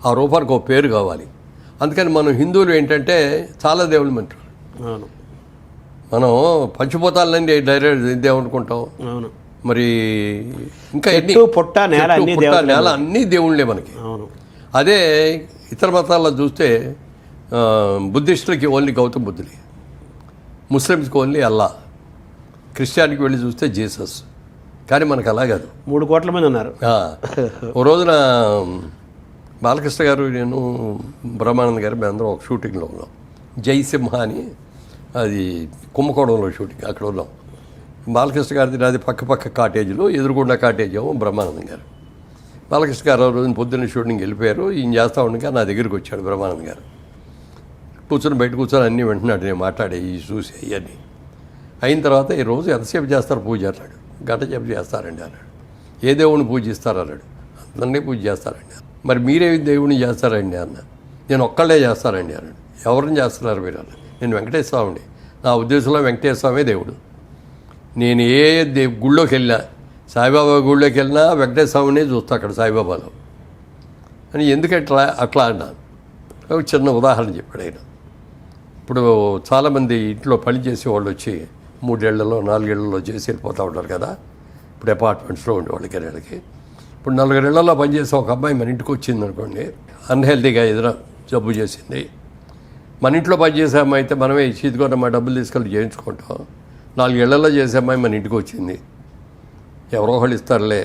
ఆ రూపానికి ఒక పేరు కావాలి. అందుకని మనం హిందువులు ఏంటంటే చాలా దేవుళ్ళు మంటారు. అవును, మనం పంచిపోతాలని డైరెక్ట్ ఇదేమనుకుంటాం. అవును, మరి ఇంకా పొట్ట నేల అన్నీ దేవుళ్ళే మనకి. అవును. అదే ఇతర మతాల్లో చూస్తే బుద్ధిస్టులకి ఓన్లీ గౌతమ్ బుద్ధులే, ముస్లిమ్స్కి ఓన్లీ అల్లా, క్రిస్టియానికి వెళ్ళి చూస్తే జీసస్. కానీ మనకు అలా కాదు, 3 కోట్ల మంది ఉన్నారు. ఓ రోజున బాలకృష్ణ గారు, నేను, బ్రహ్మానంద గారు మేమందరం ఒక షూటింగ్లో ఉన్నాం. జయసింహ అని, అది కుంభకోణంలో షూటింగ్, అక్కడ ఉన్నాం. బాలకృష్ణ గారిది నాది పక్క కాటేజీలో, ఎదురుగుండా కాటేజ్ ఏమో బ్రహ్మానందం గారు. బాలకృష్ణ గారు ఆ రోజున పొద్దున్న షూటింగ్ వెళ్ళిపోయారు. ఈయన చేస్తూ ఉండగా నా దగ్గరికి వచ్చాడు బ్రహ్మానందం గారు. బయట కూర్చొని అన్నీ వింటున్నాడు, నేను మాట్లాడే ఈ చూసి అవన్నీ అయిన తర్వాత, ఈ రోజు ఎంతసేపు చేస్తారు పూజ అన్నాడు. గంట సేపు చేస్తారండి అన్నాడు. ఏ దేవుడిని పూజిస్తారు అన్నాడు. అందరినీ పూజ చేస్తారండి. మరి మీరే దేవుడిని చేస్తారండి అన్న. నేను ఒక్కళ్ళే చేస్తానండి అన్నాడు. ఎవరిని చేస్తున్నారు మీరు అన్న. నేను వెంకటేశ్వర స్వామిని. నా ఉద్దేశంలో వెంకటేశ్వర స్వామే దేవుడు. నేను ఏ గుళ్ళోకి వెళ్ళినా, సాయిబాబా గుళ్ళోకి వెళ్ళినా వెంకటేశ్వర స్వామిని చూస్తా అక్కడ సాయిబాబాలో అని. ఎందుకంటే అట్లా అన్నాను. ఒక చిన్న ఉదాహరణ చెప్పాడు ఆయన. ఇప్పుడు చాలామంది ఇంట్లో పని చేసేవాళ్ళు వచ్చి 3 ఏళ్లలో 4 ఏళ్లలో చేసి వెళ్ళిపోతూ ఉంటారు కదా. ఇప్పుడు అపార్ట్మెంట్స్లో ఉండేవాళ్ళకి నెలకి. ఇప్పుడు 4 ఏళ్లలో పనిచేసే ఒక అమ్మాయి మన ఇంటికి వచ్చింది అనుకోండి, అన్హెల్తీగా ఏదైనా జబ్బు చేసింది. మన ఇంట్లో పనిచేసే అమ్మాయి అయితే మనమే ఇదిగోన మా డబ్బులు తీసుకెళ్ళి చేయించుకుంటాం. 4 ఏళ్లలో చేసే అమ్మాయి మన ఇంటికి వచ్చింది, ఎవరో ఒకళ్ళు ఇస్తారులే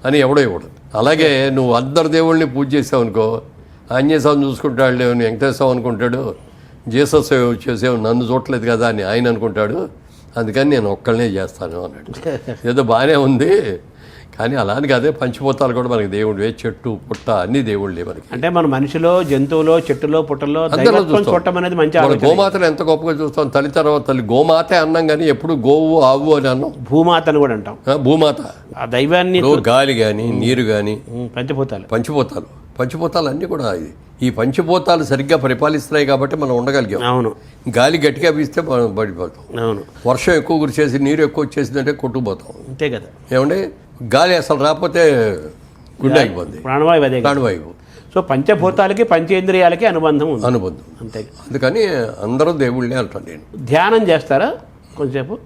అని ఎవడో ఇవ్వడు. అలాగే నువ్వు అందరు దేవుళ్ళని పూజ చేసావు అనుకో, ఆంజనేయ స్వామిని చూసుకుంటాడు, వెంకటేశ్వర స్వామి అనుకుంటాడు, జీసస్ చేసేవు నన్ను చూడలేదు కదా అని ఆయన అనుకుంటాడు. అందుకని నేను ఒక్కళ్ళనే చేస్తాను అన్నాడు. ఏదో బాగానే ఉంది, కానీ అలా అని కాదే, పంచిపోతాలు కూడా మనకి దేవుడు, చెట్టు పుట్ట అన్ని దేవుళ్ళే మనకి. అంటే మన మనిషిలో, జంతువులో, చెట్టులో, పుట్టలో చూడటం అనేది మంచి ఆలోచన. గోమాతను ఎంత గొప్పగా చూస్తాం. తల్లి తర్వాత తల్లి గోమాతే అన్నాం, కానీ ఎప్పుడు గోవు ఆవు అని అన్నాం. భూమాతను కూడా అంటాం. భూమాత, ఆ దైవాన్ని, గాలి కానీ నీరు కానీ, పంచిపోతాలు అన్నీ కూడా ఈ పంచిపోతాలు సరిగ్గా పరిపాలిస్తున్నాయి కాబట్టి మనం ఉండగలిగాం. అవును. గాలి గట్టిగా వీస్తే మనం పడిపోతాం. అవును. వర్షం ఎక్కువ కురిచేసి నీరు ఎక్కువ వచ్చేసిందంటే కొట్టుకుపోతాం. అంతే కదా. ఏమంటే గాలి అసలు రాకపోతే గుండె అయిపోద్ది, ప్రాణవాయువు. సో పంచభూతాలకి పంచేంద్రియాలకి అనుబంధం ఉంది. అంతే. అందుకని అందరూ దేవుళ్ళే అంటాను నేను. ధ్యానం చేస్తారా కొంచెంసేపు?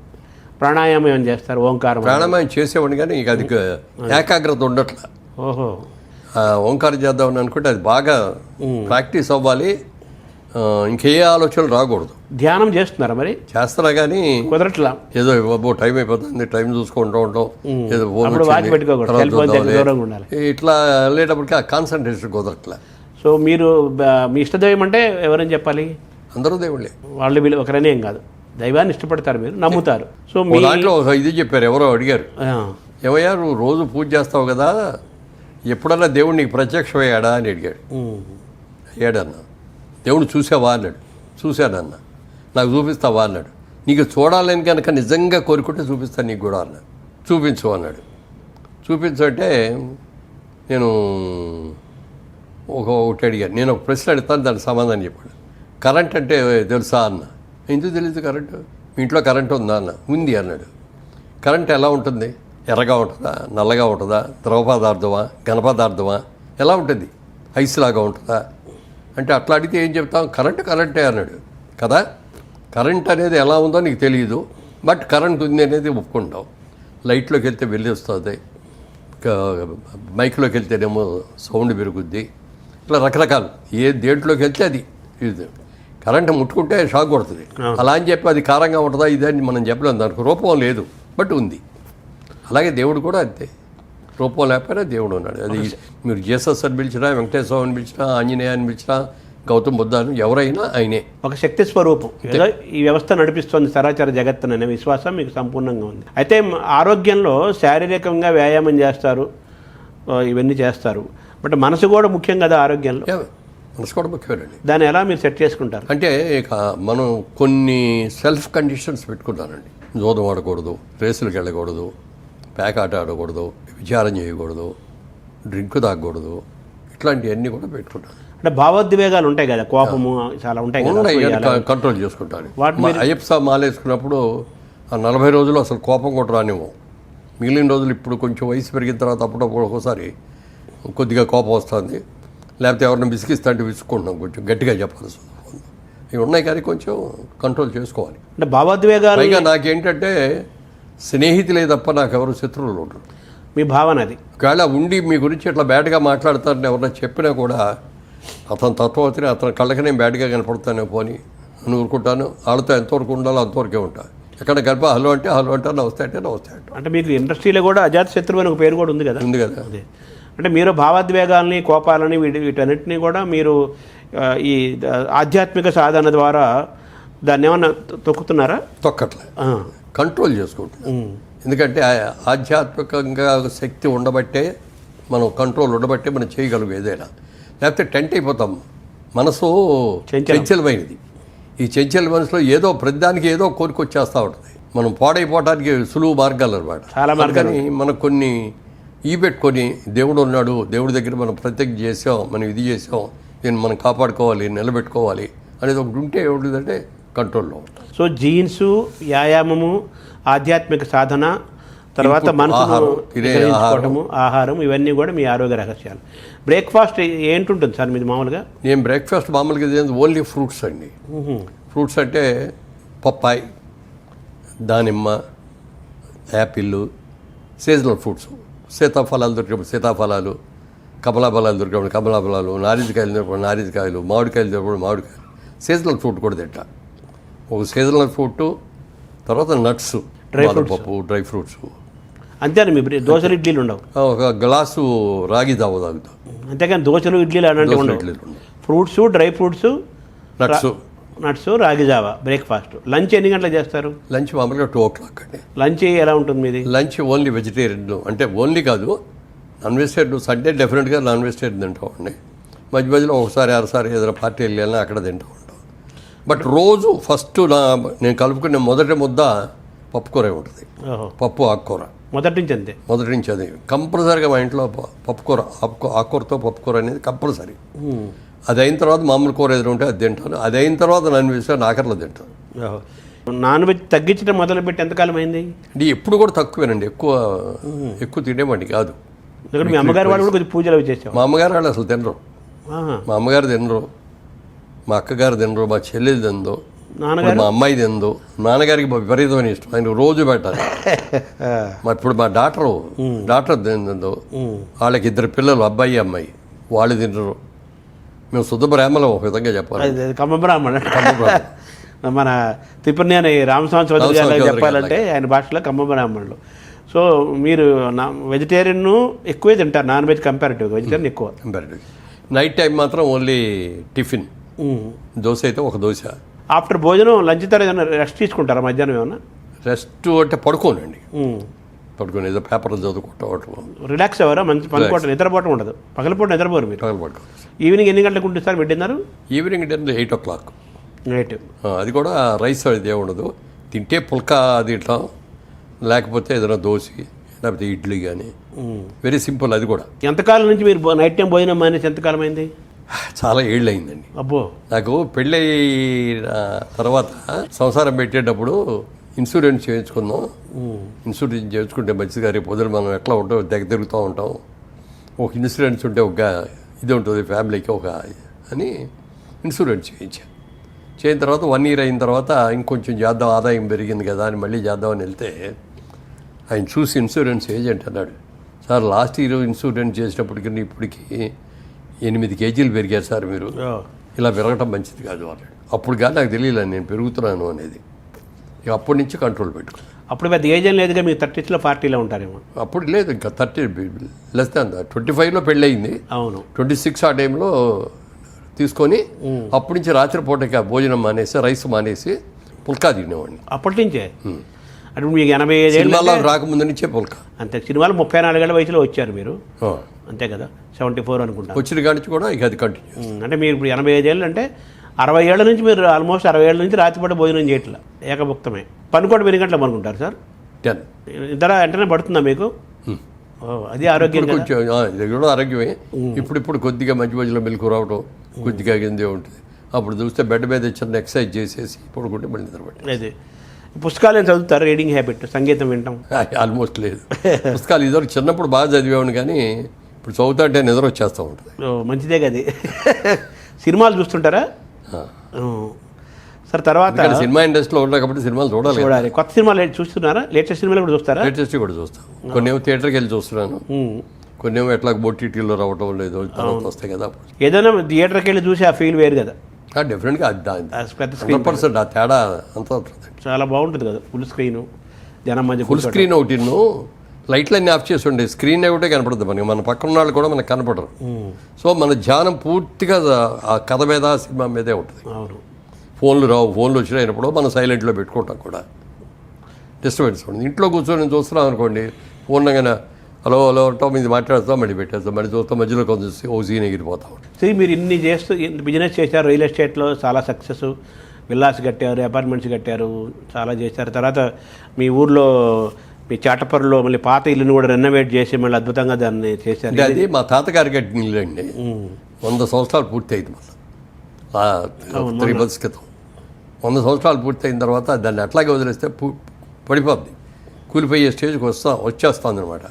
ప్రాణాయామం ఏమైనా చేస్తారు? ఓంకారం ప్రాణాయామం చేసేవాడిని, కానీ ఇక అది ఏకాగ్రత ఉండట్లా. ఓహో. ఓంకారం చేద్దామని అనుకుంటే అది బాగా ప్రాక్టీస్ అవ్వాలి, ఇంకే ఆలోచనలు రాకూడదు. ధ్యానం చేస్తున్నారా మరి? చేస్తారా, కానీ కుదరట్లా. ఏదో టైం అయిపోతుంది, టైం చూసుకుంటూ ఉంటాం, ఏదో ఇట్లా వెళ్ళేటప్పటికి ఆ కాన్సన్ట్రేషన్ కుదరట్లా. సో మీరు మీ ఇష్టదైవం అంటే ఎవరని చెప్పాలి? అందరూ దేవుళ్ళే. వాళ్ళు వీళ్ళు ఒకరనే ఏం కాదు, దైవాన్ని ఇష్టపడతారు, మీరు నమ్ముతారు. సో మీ దాంట్లో ఇది చెప్పారు, ఎవరో అడిగారు, ఏమయ్యా నువ్వు రోజు పూజ చేస్తావు కదా, ఎప్పుడన్నా దేవుడు నీకు ప్రత్యక్షమయ్యాడా అని అడిగాడు. అయ్యాడన్నా. దేవుడు చూసావా అన్నాడు. చూశానన్నా. నాకు చూపిస్తావా అన్నాడు. నీకు చూడాలని కనుక నిజంగా కోరుకుంటే చూపిస్తాను నీకు కూడా అన్నాడు. చూపించు అన్నాడు. చూపించు అంటే నేను ఒకటి అడిగాను. నేను ఒక ప్రశ్న అడుగుతాను, దానికి సమాధానం చెప్పాడు. కరెంట్ అంటే తెలుసా అన్న. ఎందుకు తెలియదు కరెంటు? మీ ఇంట్లో కరెంట్ ఉందా అన్న. ఉంది అన్నాడు. కరెంట్ ఎలా ఉంటుంది? ఎర్రగా ఉంటుందా, నల్లగా ఉంటుందా, ద్రవ పదార్థమా, ఘన పదార్థమా, ఎలా ఉంటుంది? ఐస్ లాగా ఉంటుందా అంటే అట్లా అడిగితే ఏం చెప్తాం? కరెంటే అన్నాడు కదా. కరెంట్ అనేది ఎలా ఉందో నీకు తెలియదు, బట్ కరెంట్ ఉంది అనేది ఒప్పుకుంటాం. లైట్లోకి వెళ్తే వెళ్ళి వస్తుంది, మైక్లోకి వెళ్తేనేమో సౌండ్ పెరుగుద్ది, ఇట్లా రకరకాలు. దేంట్లోకి వెళ్తే అది ఇది కరెంట్ ముట్టుకుంటే షాక్ కొడుతుంది. అలా అని చెప్పి అది కారంగా ఉంటుందా ఇదని మనం చెప్పలేము. దానికి రూపం లేదు, బట్ ఉంది. అలాగే దేవుడు కూడా అంతే, రూపం లేకపోయినా దేవుడు ఉన్నాడు. అది మీరు జీసస్ అని పిలిచినా, వెంకటేశ్వర అని పిలిచినా, ఆంజనేయ అని పిలిచినా, గౌతమ్ బుద్ధ అని ఎవరైనా ఆయనే ఒక శక్తి స్వరూపం. ఏదో ఈ వ్యవస్థ నడిపిస్తుంది సరాచర జగత్తుననే విశ్వాసం మీకు సంపూర్ణంగా ఉంది. అయితే ఆరోగ్యంలో శారీరకంగా వ్యాయామం చేస్తారు, ఇవన్నీ చేస్తారు, బట్ మనసు కూడా ముఖ్యం కదా ఆరోగ్యంలో. మనసు కూడా ముఖ్యమేనండి. దాన్ని ఎలా మీరు సెట్ చేసుకుంటారు? అంటే ఇక మనం కొన్ని సెల్ఫ్ కండిషన్స్ పెట్టుకుంటానండి. జోదం ఆడకూడదు, రేసులకు వెళ్ళకూడదు, పేకాట ఆడకూడదు, విచారం చేయకూడదు, డ్రింక్ తాగకూడదు, ఇట్లాంటివన్నీ కూడా పెట్టుకుంటాను. అంటే భావోద్వేగాలు ఉంటాయి కదా, కోపము చాలా ఉంటాయి కదా, కంట్రోల్ చేసుకుంటాను. అయ్యప్ప మాలేసుకున్నప్పుడు ఆ 40 రోజులు అసలు కోపం కూడా రానివ్వం. మిగిలిన రోజులు ఇప్పుడు కొంచెం వయసు పెరిగిన తర్వాత అప్పుడప్పుడు ఒక్కోసారి కొద్దిగా కోపం వస్తుంది, లేకపోతే ఎవరిని విసిగిస్తా అంటే విసుకుంటున్నాం, కొంచెం గట్టిగా చెప్పాల్సి వస్తుంది. ఇవి ఉన్నాయి కానీ కొంచెం కంట్రోల్ చేసుకోవాలి. అంటే భావోద్వేగాలు పైగా నాకేంటంటే స్నేహితులే తప్ప నాకెవరు శత్రువులు ఉంటారు. మీ భావన అది. ఒకవేళ ఉండి మీ గురించి ఇట్లా బ్యాడ్గా మాట్లాడతారని ఎవరైనా చెప్పినా కూడా అతను తత్వవతిని అతని కళ్ళకి నేను బ్యాడ్గా కనపడతానే పోని అని ఊరుకుంటాను. వాళ్ళతో ఎంతవరకు ఉండాలో అంతవరకే ఉంటాను. ఎక్కడ కలిపి హలో అంటే హలో అంటారు, నమస్తే అంటే నమస్తే అంటారు. అంటే మీకు ఇండస్ట్రీలో కూడా అజాత శత్రువు అని ఒక పేరు కూడా ఉంది కదా. ఉంది కదా. అదే అంటే మీరు భావోద్వేగాల్ని, కోపాలని, వీటన్నిటిని కూడా మీరు ఈ ఆధ్యాత్మిక సాధన ద్వారా దాన్ని ఏమన్నా తొక్కుతున్నారా? తొక్కట్లే, కంట్రోల్ చేసుకుంటున్నాం. ఎందుకంటే ఆధ్యాత్మికంగా శక్తి ఉండబట్టే, మనం కంట్రోల్ ఉండబట్టే మనం చేయగలం ఏదైనా. లేకపోతే టెంట్ అయిపోతాం. మనసు చంచలమైనది. ఈ చంచల మనసులో ఏదో ప్రతిదానికి ఏదో కోరిక వచ్చేస్తూ ఉంటుంది. మనం పాడైపోవడానికి సులువు మార్గాలు అనమాట. చాలా మార్గాలు. మనకు కొన్ని పెట్టుకొని దేవుడు ఉన్నాడు, దేవుడి దగ్గర మనం ప్రత్యక్ష చేసాం, మనం ఇది చేసాం, దీన్ని మనం కాపాడుకోవాలి, నిలబెట్టుకోవాలి అనేది ఒకటి ఉంటే ఏమిటంటే కంట్రోల్లో ఉంటుంది. సో జీన్సు, వ్యాయామము, ఆధ్యాత్మిక సాధన, తర్వాత మనసును గ్రహించుకోవటము, ఆహారం, ఇవన్నీ కూడా మీ ఆరోగ్య రహస్యాలు. బ్రేక్ఫాస్ట్ ఏంటుంటుంది సార్ మీది మామూలుగా? నేను బ్రేక్ఫాస్ట్ మామూలుగా ఓన్లీ ఫ్రూట్స్ అండి. ఫ్రూట్స్ అంటే పప్పాయి, దానిమ్మ, యాపిల్, సీజనల్ ఫ్రూట్స్. సీతాఫలాలు దొరికినప్పుడు సీతాఫలాలు, కమలాఫలాలు దొరికినప్పుడు కమలాఫలాలు, నారింజకాయలు దొరికినప్పుడు నారింజకాయలు, మామిడికాయలు దొరికినప్పుడు మామిడికాయలు. సీజనల్ ఫ్రూట్ కూడా తింటా. ఒక సీజనల్ ఫ్రూట్, తర్వాత నట్స్, పప్పు, డ్రై ఫ్రూట్స్. అంతేనా? మీ దోశలు, ఇడ్లీలు ఉండవు? ఒక గ్లాసు రాగి జావ తాగుతాం. అంతేకాని దోశలు, ఇడ్లీలు అలాంటివి ఉండవు. ఫ్రూట్స్, డ్రై ఫ్రూట్స్, నట్స్, రాగి జావా బ్రేక్ఫాస్ట్. లంచ్ ఎన్ని గంటలకు చేస్తారు? లంచ్ మామూలుగా 2 o'clock అండి. లంచ్ ఎలా ఉంటుంది మీది? Lunch only vegetarian. అంటే ఓన్లీ కాదు, నాన్ వెజిటేరియన్. సండే డెఫినెట్గా నాన్ వెజిటేరియన్ తింటామండి. మధ్య మధ్యలో ఒకసారి అరసారి ఏదైనా పార్టీ వెళ్ళాలని అక్కడ తింటూ ఉంటాం. బట్ రోజు ఫస్ట్ నేను కలుపుకునే మొదటి ముద్ద పప్పుకూర ఉంటుంది. పప్పు, ఆకుకూర మొదటి నుంచి అంతే. మొదటి నుంచి అది కంపల్సరీగా మా ఇంట్లో పప్పుకూర, ఆకుకూరతో పప్పుకూర అనేది కంపల్సరీ. అది అయిన తర్వాత మామూలు కూర ఏదైనా ఉంటే అది తింటాను. అది అయిన తర్వాత నాన్ వెజ్ నాకర్లో తింటాను. నాన్ వెజ్ తగ్గించడం మొదలుపెట్టి ఎంతకాలం అయింది? అంటే ఎప్పుడు కూడా తక్కువేనండి, ఎక్కువ తినేవాడిని కాదు. ఎందుకంటే మీ అమ్మగారు వాళ్ళు కూడా కొంచెం పూజలు అవి చేసేవారు. మా అమ్మగారు వాళ్ళు అసలు తినరు. మా అమ్మగారు తినరు, మా అక్కగారు తినరు, మా చెల్లెలు తినదు, మా అమ్మాయి తినదు. నాన్నగారికి విపరీతమైన ఇష్టం, ఆయన రోజు పెట్టాలి. ఇప్పుడు మా డాక్టర్ తినదు. వాళ్ళకి 2 పిల్లలు, అబ్బాయి అమ్మాయి, వాళ్ళు తినరు. మేము శుద్ధ బ్రాహ్మణం ఒక విధంగా చెప్పాలి. కమ్మ బ్రాహ్మణ. మన తిప్పనేని రామస్వామి చౌదరి గారు చెప్పాలంటే ఆయన భాషలో కమ్మ బ్రాహ్మణులు. సో మీరు వెజిటేరియన్ ఎక్కువే తింటారు, నాన్ వెజ్ కంపారిటివ్గా వెజిటేరియన్ ఎక్కువ. కంపారిటివ్. నైట్ టైం మాత్రం ఓన్లీ టిఫిన్. దోశ అయితే ఒక దోశ. ఆఫ్టర్ భోజనం లంచ్ తర్వాత ఏదైనా రెస్ట్ తీసుకుంటారా మధ్యాహ్నం? ఏమన్నా రెస్ట్ అంటే పడుకోనండి. పడుకొని ఏదో పేపర్లు చదువుకోవటం, రిలాక్స్ అవ్వరా? మంచి పనుకోవటం, నిద్రపోవటం ఉండదు. పగలపూట నిద్రపోరు మీరు? పగలపడుకో. ఈవినింగ్ ఎన్ని గంటలకు ఉంటుంది సార్ మీరు dinner? Evening dinner 8 o'clock. Night. అది కూడా రైస్ అది ఉండదు. తింటే పుల్కా తింటాం, లేకపోతే ఏదైనా దోశ లేకపోతే ఇడ్లీ కానీ. వెరీ సింపుల్ అది కూడా. ఎంతకాలం నుంచి మీరు నైట్ టైం భోజనం మానేసి ఎంతకాలం అయింది? చాలా ఏళ్ళు అయిందండి. అబ్బో. నాకు పెళ్ళి తర్వాత సంసారం పెట్టేటప్పుడు ఇన్సూరెన్స్ చేయించుకుందాం, ఇన్సూరెన్స్ చేయించుకుంటే మంచిగా రేపు పొద్దున మనం ఎట్లా ఉంటాం దగ్గర తిరుగుతూ ఉంటాం, ఒక ఇన్సూరెన్స్ ఉంటే ఒక ఇది ఉంటుంది ఫ్యామిలీకి ఒక అని ఇన్సూరెన్స్ చేయించాను. చేయిన తర్వాత 1 year అయిన తర్వాత ఇంకొంచెం చేద్దాం, ఆదాయం పెరిగింది కదా అని మళ్ళీ చేద్దామని వెళ్తే ఆయన చూసి ఇన్సూరెన్స్ ఏజెంట్ అన్నాడు, సార్ లాస్ట్ ఇయర్ ఇన్సూరెన్స్ చేసినప్పటికీ ఇప్పటికి 8 kgs పెరిగారు సార్, మీరు ఇలా పెరగటం మంచిది కాదు అన్నాడు. అప్పుడు కానీ నాకు తెలియలేదు నేను పెరుగుతున్నాను అనేది. ఇక అప్పటి నుంచి కంట్రోల్ పెట్టుకున్నాను. అప్పుడు పెద్ద ఏజ్ ఏం లేదుగా, మీరు 30sలో 40లో ఉంటారేమో. అప్పుడు లేదు, ఇంకా 30 లెస్ దాన్ 25లో పెళ్ళి అయింది. అవును. 26 ఆ టైంలో తీసుకొని అప్పటి నుంచి రాత్రిపూటకి భోజనం మానేసి రైస్ మానేసి పుల్కా తినేవాడిని. అప్పటి నుంచే అంటే మీకు 85 ఏళ్ళు సినిమాలో రాకముందు నుంచే పుల్కా. అంతే. సినిమాలు 34 ఏళ్ల వయసులో వచ్చారు మీరు, అంతే కదా? 74 అనుకుంటా. వచ్చిన కాడి నుంచి కూడా ఇక అది కంటిన్యూ. అంటే మీరు ఇప్పుడు 85 ఏళ్ళు అంటే 60 ఏళ్ళ నుంచి మీరు ఆల్మోస్ట్ 60 ఏళ్ళ నుంచి రాత్రిపూట భోజనం చేయట్లా, ఏకభుక్తమే. పనుకోవడం 8 గంటలు పనుకుంటారు సార్? 10 ఇద్దర వెంటనే పడుతుందా మీకు? అది ఆరోగ్యం కొంచెం ఇది కూడా ఆరోగ్యమే. ఇప్పుడు కొద్దిగా మధ్య మధ్యలో మెలకు రావడం కొద్దిగా కిందే ఉంటుంది. అప్పుడు చూస్తే బెడ్ మీద చిన్న ఎక్సర్సైజ్ చేసేసి పడుకుంటే మళ్ళీ నిద్రపట్టి. అదే. పుస్తకాలు ఏం చదువుతారు? రీడింగ్ హ్యాబిట్, సంగీతం వింటాం? ఆల్మోస్ట్ లేదు. పుస్తకాలు ఇదివరకు చిన్నప్పుడు బాగా చదివేవాడిని, కానీ ఇప్పుడు చదువుతా అంటే నిద్ర వచ్చేస్తూ ఉంటుంది. మంచిదే కదా. సినిమాలు చూస్తుంటారా సార్? తర్వాత సినిమా ఇండస్ట్రీలో ఉన్నా కాబట్టి సినిమాలు చూడాలి. కొత్త సినిమాలు చూస్తున్నారా? లేటెస్ట్ సినిమాలు కూడా చూస్తారా? లేటెస్ట్ కూడా చూస్తాను. కొన్ని ఏమో థియేటర్కి వెళ్ళి చూస్తున్నాను, కొన్ని ఏమో ఎట్లా ఓటీటీలో రావటం లేదు, తర్వాత వస్తాయి కదా. ఏదైనా థియేటర్కి వెళ్ళి చూసి ఆ ఫీల్ వేరు కదా. డెఫినెట్గా 100% ఆ తేడా అంతా ఉంటుంది. చాలా బాగుంటుంది కదా. ఫుల్ స్క్రీన్, జనం మధ్య ఫుల్ స్క్రీన్ ఒకటి, లైట్లన్నీ ఆఫ్ చేసి ఉండే స్క్రీన్ ఒకటే కనపడుతుంది మనకి, మన పక్కన వాళ్ళు కూడా మనకు కనపడరు. సో మన ధ్యానం పూర్తిగా ఆ కథ మీద సినిమా మీదే ఉంటుంది. అవును. ఫోన్లు రావు, ఫోన్లు వచ్చినప్పుడు మనం సైలెంట్లో పెట్టుకుంటాం కూడా, డిస్టర్బెన్స్ ఉంటుంది. ఇంట్లో కూర్చొని చూస్తున్నాం అనుకోండి, ఫోన్ కానీ హలో హలో అంటాం, ఇది మాట్లాడుతాం, మళ్ళీ పెట్టేస్తాం, మళ్ళీ చూస్తాం, మధ్యలో కొంచెం ఓ సీన్ ఎగిరిపోతాం. సరే, మీరు ఇన్ని చేస్తూ బిజినెస్ చేశారు, రియల్ ఎస్టేట్లో చాలా సక్సెస్, విల్లాస్ కట్టారు, అపార్ట్మెంట్స్ కట్టారు, చాలా చేశారు. తర్వాత మీ ఊర్లో మీ చాటపర్రులో మళ్ళీ పాత ఇల్లుని కూడా రెనోవేట్ చేసి మళ్ళీ అద్భుతంగా దాన్ని చేశారు. అది మా తాతగారి కట్టిన ఇల్లు అండి. 100 సంవత్సరాలు పూర్తి అయింది మళ్ళీ 3 months క్రితం. 100 సంవత్సరాలు పూర్తి అయిన తర్వాత దాన్ని అట్లాగే వదిలేస్తే పడిపోద్ది, కూలిపోయే స్టేజ్కి వచ్చేస్తుంది అనమాట.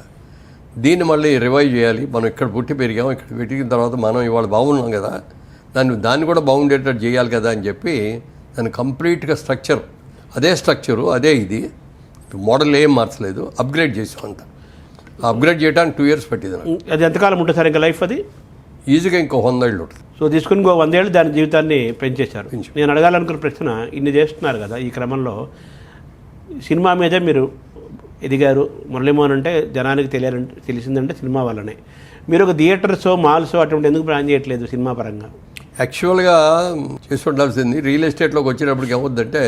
దీన్ని మళ్ళీ రివైవ్ చేయాలి. మనం ఇక్కడ పుట్టి పెరిగాం, ఇక్కడ పెట్టిన తర్వాత మనం ఇవాళ బాగున్నాం కదా, దాన్ని కూడా బాగుండేటట్టు చేయాలి కదా అని చెప్పి దాన్ని కంప్లీట్గా అదే స్ట్రక్చరు అదే ఇది మోడల్ ఏం మార్చలేదు, అప్గ్రేడ్ చేసాం అంత. అప్గ్రేడ్ చేయడానికి 2 years పట్టింది నాకు. అది ఎంతకాలం ఉంటుంది సార్ ఇంకా లైఫ్? అది ఈజీగా ఇంకో 100 ఏళ్ళు ఉంటుంది. సో తీసుకుని 100 ఏళ్ళు దాని జీవితాన్ని పెంచేశారు. నేను అడగాలనుకున్న ప్రశ్న, ఇన్ని చేస్తున్నారు కదా, ఈ క్రమంలో సినిమా మీద మీరు ఎదిగారు. మురళీమోహన్ అంటే జనానికి తెలిసిందంటే సినిమా వల్లనే. మీరు ఒక థియేటర్స్, మాల్స్ అటువంటి ఎందుకు ప్లాన్ చేయట్లేదు సినిమా పరంగా? యాక్చువల్గా చేసి ఉండాల్సింది. రియల్ ఎస్టేట్లోకి వచ్చినప్పటికి ఏమవుద్దంటే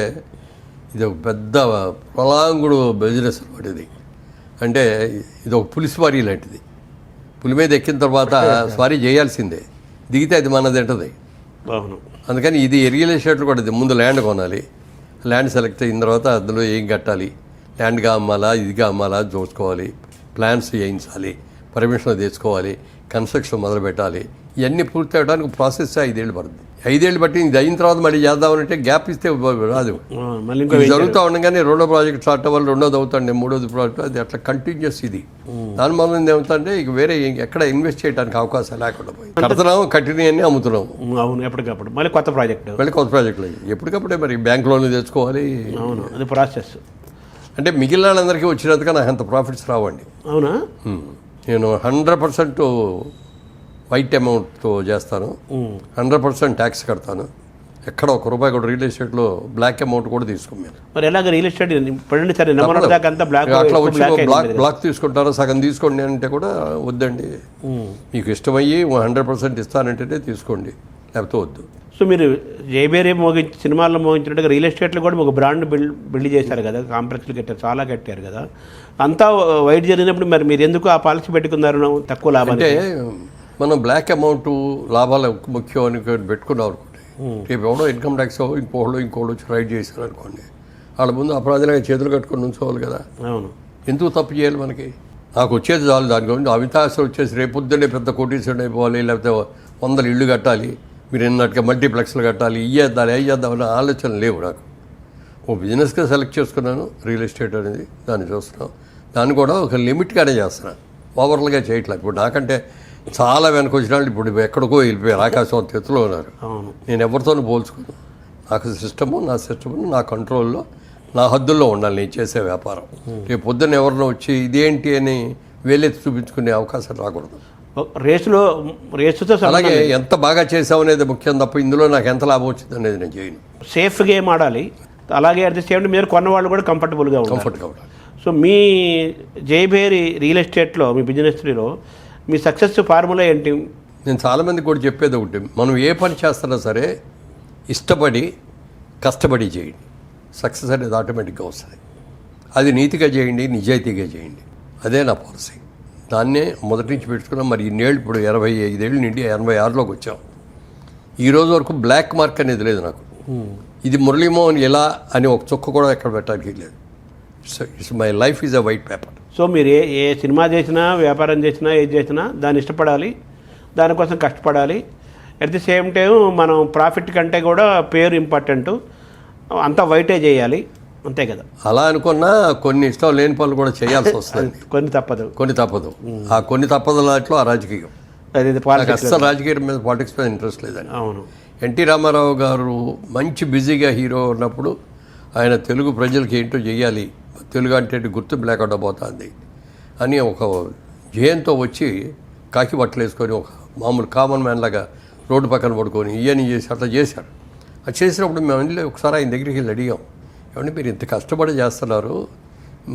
ఇది ఒక పెద్ద ప్రలాంగుడు బిజినెస్ అనమాట. ఇది అంటే ఇది ఒక పులి స్వారీ లాంటిది. పులి మీద ఎక్కిన తర్వాత స్వారీ చేయాల్సిందే, దిగితే అది మనది ఉంటుంది. అవును. అందుకని ఇది రియల్ ఎస్టేట్లో కూడా ఇది ముందు ల్యాండ్ కొనాలి, ల్యాండ్ సెలెక్ట్ అయిన తర్వాత అందులో ఏం కట్టాలి, ల్యాండ్గా అమ్మాలా ఇదిగా అమ్మాలా చూసుకోవాలి, ప్లాన్స్ చేయించాలి, పర్మిషన్ తెచ్చుకోవాలి, కన్స్ట్రక్షన్ మొదలు పెట్టాలి. ఇవన్నీ పూర్తి అవ్వడానికి ప్రాసెస్ 5 ఏళ్ళు పడుతుంది. 5 ఏళ్ళు బట్టి ఇది అయిన తర్వాత మళ్ళీ చేద్దామనంటే గ్యాప్ ఇస్తే రాదు. జరుగుతూ ఉండగానే రెండో ప్రాజెక్ట్ స్టార్ట్ అవ్వాలి, రెండోది అవుతాండి, మూడోది ప్రాజెక్ట్, అది అట్లా కంటిన్యూస్. ఇది దాని వల్ల ఏమవుతుందంటే ఇక వేరే ఎక్కడ ఇన్వెస్ట్ చేయడానికి అవకాశం లేకుండా పోయింది. కడుతున్నాము, కట్టినవన్నీ అమ్ముతున్నాము. అవును. ఎప్పటికప్పుడు మళ్ళీ కొత్త ప్రాజెక్టులు ఎప్పటికప్పుడే మరి బ్యాంక్ లోన్లు తెచ్చుకోవాలి. అవును, అది ప్రాసెస్. అంటే మిగిలిన వాళ్ళందరికీ వచ్చినందుకు నాకు అంత ప్రాఫిట్స్ రావండి. అవునా? నేను 100% వైట్ అమౌంట్తో చేస్తాను, 100% ట్యాక్స్ కడతాను. ఎక్కడ ₹1 కూడా రియల్ ఎస్టేట్లో బ్లాక్ అమౌంట్ కూడా తీసుకోమని. మరి ఎలాగ రియల్ ఎస్టేట్ బ్లాక్ తీసుకుంటారో సగం తీసుకోండి అంటే కూడా వద్దండి, మీకు ఇష్టమయ్యి 100% ఇస్తానంటేనే తీసుకోండి, లేకపోతే వద్దు. సో మీరు జైబేరే సినిమాల్లో మోగించినట్టుగా రియల్ ఎస్టేట్లో కూడా ఒక బ్రాండ్ బిల్డ్ చేశారు కదా, కాంప్లెక్స్లు కట్టారు, చాలా కట్టారు కదా. అంతా వైట్ జరిగినప్పుడు మరి మీరు ఎందుకు ఆ పాలసీ పెట్టుకున్నారు తక్కువ లాభం? అంటే మనం బ్లాక్ అమౌంట్ లాభాలు ముఖ్యం అని పెట్టుకున్నాం అనుకోండి, రేపు ఎవడో ఇన్కమ్ ట్యాక్స్ ఇంకోళ్ళు వచ్చి రైడ్ చేశారు అనుకోండి, వాళ్ళ ముందు అపరాధులుగా చేతులు కట్టుకొని ఉంచుకోవాలి కదా. అవును. ఎందుకు తప్పు చేయాలి మనకి? నాకు వచ్చేది చాలు. దాని గురించి అవితాసం వచ్చేసి రేపొద్దునే పెద్ద కోటీశ్వరుడు అయిపోవాలి, లేకపోతే 100 ఇళ్ళు కట్టాలి, మీరు ఎన్నట్టుగా మల్టీప్లెక్స్లు కట్టాలి, ఇయ్యేద్దాలి అయ్యేద్దామని ఆలోచన లేవు నాకు. ఓ బిజినెస్గా సెలెక్ట్ చేసుకున్నాను రియల్ ఎస్టేట్ అనేది, దాన్ని చూస్తున్నాను. దాన్ని కూడా ఒక లిమిట్గానే చేస్తున్నాను, ఓవర్లుగా చేయట్లేదు. ఇప్పుడు నాకంటే చాలా వెనక వచ్చిన వాళ్ళు ఇప్పుడు ఎక్కడికో వెళ్ళిపోయారు, ఆకాశం ఎత్తులో ఉన్నారు. నేను ఎవరితోనూ పోల్చుకోను. నాకు సిస్టము, నా సిస్టము నా కంట్రోల్లో, నా హద్దుల్లో ఉండాలి నేను చేసే వ్యాపారం. రేపు పొద్దున్న ఎవరినో వచ్చి ఇదేంటి అని వేలెత్తి చూపించుకునే అవకాశం రాకూడదు. రేసుతో అలాగే ఎంత బాగా చేసామనేది ముఖ్యం తప్ప ఇందులో నాకు ఎంత లాభం వచ్చింది అనేది నేను చేయను. సేఫ్ గేమ్ ఆడాలి. అలాగే అట్ ది సేమ్ టైం మీరు కొన్న వాళ్ళు కూడా కంఫర్టబుల్గా ఉండాలి. సో మీ జయభేరి రియల్ ఎస్టేట్లో, మీ బిజినెస్లో మీ సక్సెస్ ఫార్ములా ఏంటి? నేను చాలామందికి కూడా చెప్పేది ఒకటి, మనం ఏ పని చేస్తున్నా సరే ఇష్టపడి కష్టపడి చేయండి, సక్సెస్ అనేది ఆటోమేటిక్గా వస్తుంది. అది నీతిగా చేయండి, నిజాయితీగా చేయండి. అదే నా పాలసీ. దాన్నే మొదటి నుంచి పెట్టుకున్నాం. మరి ఇన్నేళ్ళు, ఇప్పుడు 25 ఏళ్ళు నుండి 86లోకి వచ్చాం. ఈ రోజు వరకు బ్లాక్ మార్క్ అనేది లేదు నాకు. ఇది మురళీమోహన్ ఎలా అని ఒక చుక్క కూడా ఎక్కడ పెట్టడానికి లేదు. It's my life is a white paper. So మీరు ఏ సినిమా చేసినా, వ్యాపారం చేసినా, ఏది చేసినా దాన్ని ఇష్టపడాలి, దానికోసం కష్టపడాలి. అట్ ది సేమ్ టైం మనం ప్రాఫిట్ కంటే కూడా పేరు ఇంపార్టెంట్, అంతా వైటే చేయాలి, అంతే కదా. అలా అనుకున్నా కొన్ని ఇష్టం లేని పనులు కూడా చేయాల్సి వస్తుంది. కొన్ని తప్పదు. ఆ కొన్ని తప్పదులాట్లో ఆ రాజకీయం. అసలు రాజకీయం మీద, పాలిటిక్స్ మీద ఇంట్రెస్ట్ లేదండి. అవును. ఎన్టీ రామారావు గారు మంచి బిజీగా హీరో ఉన్నప్పుడు ఆయన తెలుగు ప్రజలకి ఏంటో చేయాలి, తెలుగు అంటే గుర్తింపు లేకుండా పోతుంది అని ఒక జయంతో వచ్చి కాకి బట్టలు వేసుకొని ఒక మామూలు కామన్ మ్యాన్ లాగా రోడ్డు పక్కన పడుకొని ఇవన్నీ చేసి అట్లా చేశారు. అది చేసినప్పుడు మేము వెళ్ళి ఒకసారి ఆయన దగ్గరికి వెళ్ళి అడిగాం, ఏమంటే మీరు ఇంత కష్టపడి చేస్తున్నారు,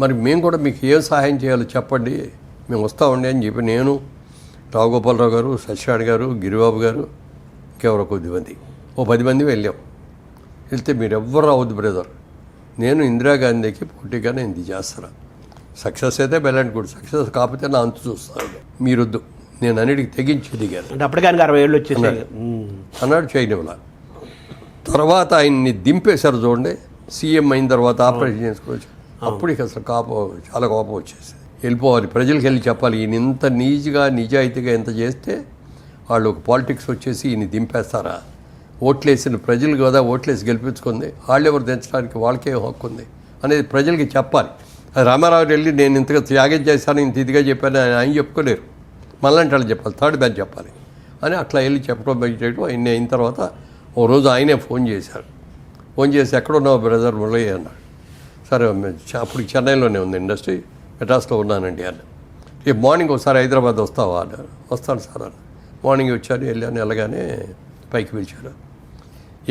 మరి మేము కూడా మీకు ఏం సహాయం చేయాలో చెప్పండి, మేము వస్తామండి అని చెప్పి నేను, రావుగోపాలరావు గారు, సత్యనారాయణ గారు, గిరిబాబు గారు, ఇంకెవరో కొద్దిమంది, 10 మంది వెళ్ళాం. వెళ్తే మీరు ఎవ్వరు అవ్వద్దు బ్రదర్, నేను ఇందిరాగాంధీకి పోటీగా నేను ఇది చేస్తాను, సక్సెస్ అయితే బెల్లంటి కూడా, సక్సెస్ కాకపోతే నా అంతు చూస్తాను, మీరొద్దు, నేను అన్నిటికి తెగించి దిగాను. అంటే అప్పటికే 60 ఏళ్ళు వచ్చేసి అన్నాడు. చేయనివ్వలా. తర్వాత ఆయన్ని దింపేశారు చూడండి, సీఎం అయిన తర్వాత ఆపరేషన్ చేసుకోవచ్చు. అప్పుడు ఇక అసలు చాలా కోపం వచ్చేసి వెళ్ళిపోవాలి, ప్రజలకు వెళ్ళి చెప్పాలి, ఈయన ఇంత నీజ్గా నిజాయితీగా ఎంత చేస్తే వాళ్ళు ఒక పాలిటిక్స్ వచ్చేసి ఈయన దింపేస్తారా, ఓట్లేసిన ప్రజలు కదా ఓట్లేసి గెలిపించుకుంది, వాళ్ళు ఎవరు దించడానికి వాళ్ళకే హక్కు ఉంది అనేది ప్రజలకి చెప్పాలి. అది రామారావు వెళ్ళి నేను ఇంతగా త్యాగం చేశాను, ఇంత ఇదిగా చెప్పాను ఆయన చెప్పుకోలేరు, మళ్ళంటే వాళ్ళు చెప్పాలి, థర్డ్ బ్యాచ్ చెప్పాలి అని అట్లా వెళ్ళి చెప్పడం చేయడం. ఆయన అయిన తర్వాత ఓ రోజు ఆయనే ఫోన్ చేశారు. ఫోన్ చేసి ఎక్కడున్నావు బ్రదర్ మురళి అన్నాడు. సరే అప్పుడు చెన్నైలోనే ఉంది ఇండస్ట్రీ, మెడ్రాస్లో ఉన్నానండి అన్న. రేపు మార్నింగ్ ఒకసారి హైదరాబాద్ వస్తావా అన్నారు. వస్తాను సార్ అన్న. మార్నింగ్ వచ్చాను, వెళ్ళాను, వెళ్ళగానే పైకి పిలిచాను.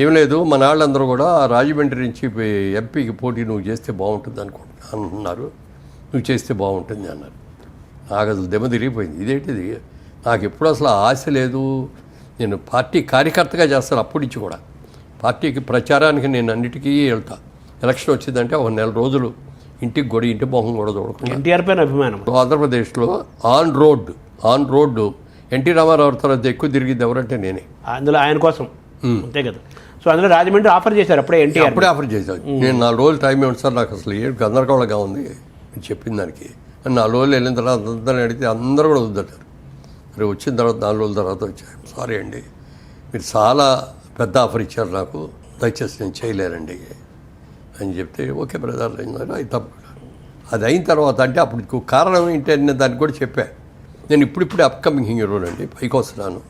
ఏం లేదు, మన వాళ్ళందరూ కూడా రాజమండ్రి నుంచి ఎంపీకి పోటీ నువ్వు చేస్తే బాగుంటుంది అంటున్నారు, నువ్వు చేస్తే బాగుంటుంది అన్నారు. నాకు అసలు దెమ్మ తిరిగిపోయింది. ఇదేంటిది, నాకు ఎప్పుడు అసలు ఆశ లేదు, నేను పార్టీ కార్యకర్తగా చేస్తాను అప్పటి నుంచి కూడా. పార్టీకి ప్రచారానికి నేను అన్నిటికీ వెళ్తా. ఎలక్షన్ వచ్చిందంటే ఒక 4 రోజులు ఇంటికి కూడా, ఇంటి మొహం కూడా చూడకుండా. ఎన్టీఆర్ పైన అభిమానం. ఆంధ్రప్రదేశ్లో ఆన్ రోడ్డు ఎన్టీ రామారావు తర్వాత ఎక్కువ తిరిగింది ఎవరంటే నేనే. అందులో ఆయన కోసం, అంతే కదా. సో అందులో రాజమండ్రి ఆఫర్ చేశారు అప్పుడే, అప్పుడే ఆఫర్ చేశాను. నేను 4 రోజులు టైం ఇవ్వండి సార్, నాకు అసలు ఏడు గందరగోళంగా ఉంది మీరు చెప్పిన దానికి. 4 రోజులు వెళ్ళిన తర్వాత అందరిని అడిగితే అందరూ కూడా వద్దంటారు. మరి వచ్చిన తర్వాత 4 రోజుల తర్వాత వచ్చాయి. సారీ అండి, మీరు చాలా పెద్ద ఆఫర్ ఇచ్చారు నాకు, దయచేసి నేను చేయలేనండి అని చెప్తే, ఓకే బ్రదర్ అన్నారు. అది తప్పు. అది అయిన తర్వాత అంటే అప్పుడు కారణం ఏంటి అనే దానికి కూడా చెప్పా. నేను ఇప్పుడిప్పుడే అప్కమింగ్ హీరోని అండి, పైకి వస్తున్నాను,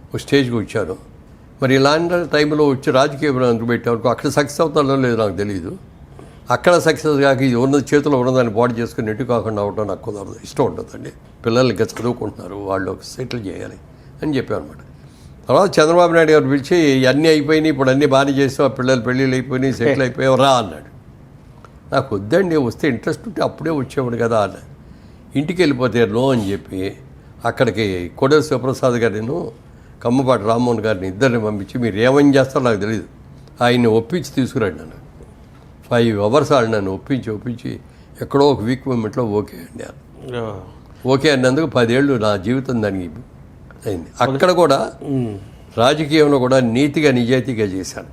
ఒక స్టేజ్కి వచ్చాను. మరి ఇలాంటి టైంలో వచ్చి రాజకీయ అందుకు పెట్టేవరకు అక్కడ సక్సెస్ అవుతానో లేదో నాకు తెలియదు. అక్కడ సక్సెస్ కాక ఇది ఉన్నది చేతిలో ఉన్నదాన్ని బాడీ చేసుకుని ఎటు కాకుండా అవడం నాకు కుదరదు, ఇష్టం ఉంటుందండి. పిల్లలు ఇంకా చదువుకుంటున్నారు, వాళ్ళు సెటిల్ చేయాలి అని చెప్పాను అనమాట. తర్వాత చంద్రబాబు నాయుడు గారు పిలిచి అన్నీ అయిపోయినాయి, ఇప్పుడు అన్నీ బాగానే చేస్తాం, పిల్లలు పెళ్ళిళ్ళు అయిపోయినాయి, సెటిల్ అయిపోయావు రా అన్నాడు. నాకు వద్దండి, వస్తే ఇంట్రెస్ట్ ఉంటే అప్పుడే వచ్చేవాడు కదా అన్న. ఇంటికి వెళ్ళిపోతే నో అని చెప్పి అక్కడికి కొడేరు శివప్రసాద్ గారిను, కమ్మపాటి రామ్మోహన్ గారిని ఇద్దరిని పంపించి మీరు ఏమని చేస్తారో నాకు తెలియదు, ఆయన్ని ఒప్పించి తీసుకురండి నన్ను. 5 hours వాళ్ళు నన్ను ఒప్పించి ఎక్కడో ఒక వీక్ మూమెంట్లో ఓకే అండి అన్న. ఓకే అన్నందుకు 10 ఏళ్ళు నా జీవితం దానికి అయింది. అక్కడ కూడా రాజకీయంలో కూడా నీతిగా నిజాయితీగా చేశాను.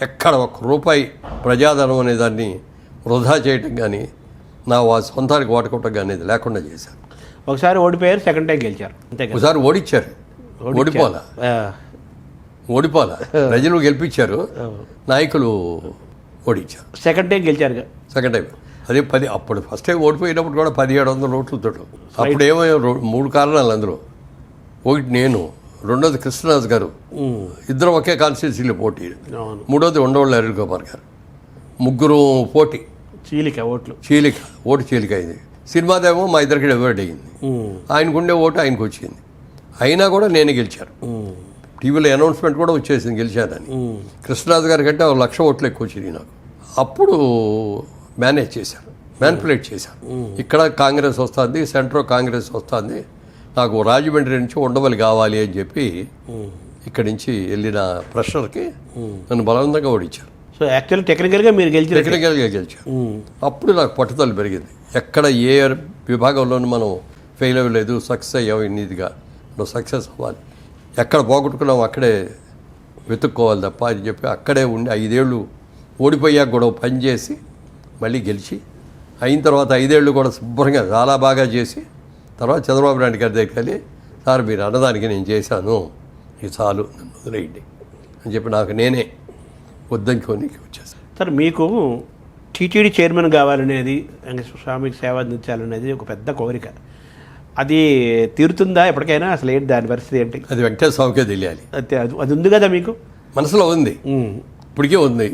ఎక్కడ ఒక్క రూపాయి ప్రజాధనం అనే దాన్ని వృధా చేయటం కానీ నా సొంతానికి వాడుకోవటం కానీ ఇది లేకుండా చేశారు. ఒకసారి ఓడిపోయారు, సెకండ్ టైం గెలిచారు, అంతే కదా. ఒకసారి ఓడిచ్చారు, ఓడిపోలా ప్రజలు గెలిపించారు, నాయకులు ఓడించారు. సెకండ్ టైం గెలిచారు. సెకండ్ టైం అదే అప్పుడు ఫస్ట్ టైం ఓడిపోయినప్పుడు కూడా 1700 ఓట్లతో. అప్పుడు ఏమో 3 కారణాలు అందులో. ఒకటి నేను, రెండోది కృష్ణరాజు గారు, ఇద్దరు ఒకే కాన్స్టిట్యూన్సీలో పోటీ. మూడోది ఉండవల్లి అరుణ్ కుమార్ గారు, ముగ్గురు పోటీ. ఓటు చీలిక అయింది. సినిమాదేమో మా ఇద్దరికి డివైడ్ అయ్యింది. ఆయనకుండే ఓటు ఆయనకు వచ్చింది. అయినా కూడా నేనే గెలిచాను. టీవీలో అనౌన్స్మెంట్ కూడా వచ్చేసింది గెలిచానని. కృష్ణరాజు గారి కంటే 1,00,000 ఓట్లు ఎక్కువ వచ్చినాయి నాకు. అప్పుడు మేనేజ్ చేశాను, మ్యానిపులేట్ చేశాను. ఇక్కడ కాంగ్రెస్ వస్తుంది, సెంట్రల్ కాంగ్రెస్ వస్తుంది, నాకు రాజమండ్రి నుంచి ఉండవల్లి కావాలి అని చెప్పి ఇక్కడి నుంచి వెళ్ళిన ప్రెషర్కి నన్ను బలవంతంగా ఓడించారు. సో యాక్చువల్లీ టెక్నికల్గా మీరు గెలిచారు. అప్పుడు నాకు పట్టుదల పెరిగింది. ఎక్కడ ఏ విభాగంలోనూ మనం ఫెయిల్ అవ్వలేదు, సక్సెస్ అయ్యాం. ఇన్నిదిగా మనం సక్సెస్ అవ్వాలి, ఎక్కడ పోగొట్టుకున్నాం అక్కడే వెతుక్కోవాలి తప్ప అని చెప్పి అక్కడే ఉండి 5 ఏళ్ళు ఓడిపోయాక కూడా పని చేసి మళ్ళీ గెలిచి అయిన తర్వాత 5 ఏళ్ళు కూడా శుభ్రంగా చాలా బాగా చేసి తర్వాత చంద్రబాబు నాయుడు గారి దగ్గరికి వెళ్ళి, సార్ మీరు అన్నదానికి నేను చేశాను, ఇది చాలు, నన్ను వదిలేయండి అని చెప్పి నాకు నేనే వద్దనుకొని వచ్చేసాను. సార్ మీకు టీటీడీ చైర్మన్ కావాలనేది, వెంకటేశ్వర స్వామికి సేవ అందించాలనేది ఒక పెద్ద కోరిక. అది తీరుతుందా ఎప్పటికైనా? అసలు ఏంటి దాని పరిస్థితి ఏంటి? అది వెంకటేశ్వర స్వామికే తెలియాలి. అది ఉంది కదా మీకు మనసులో ఉంది, ఇప్పటికే ఉంది.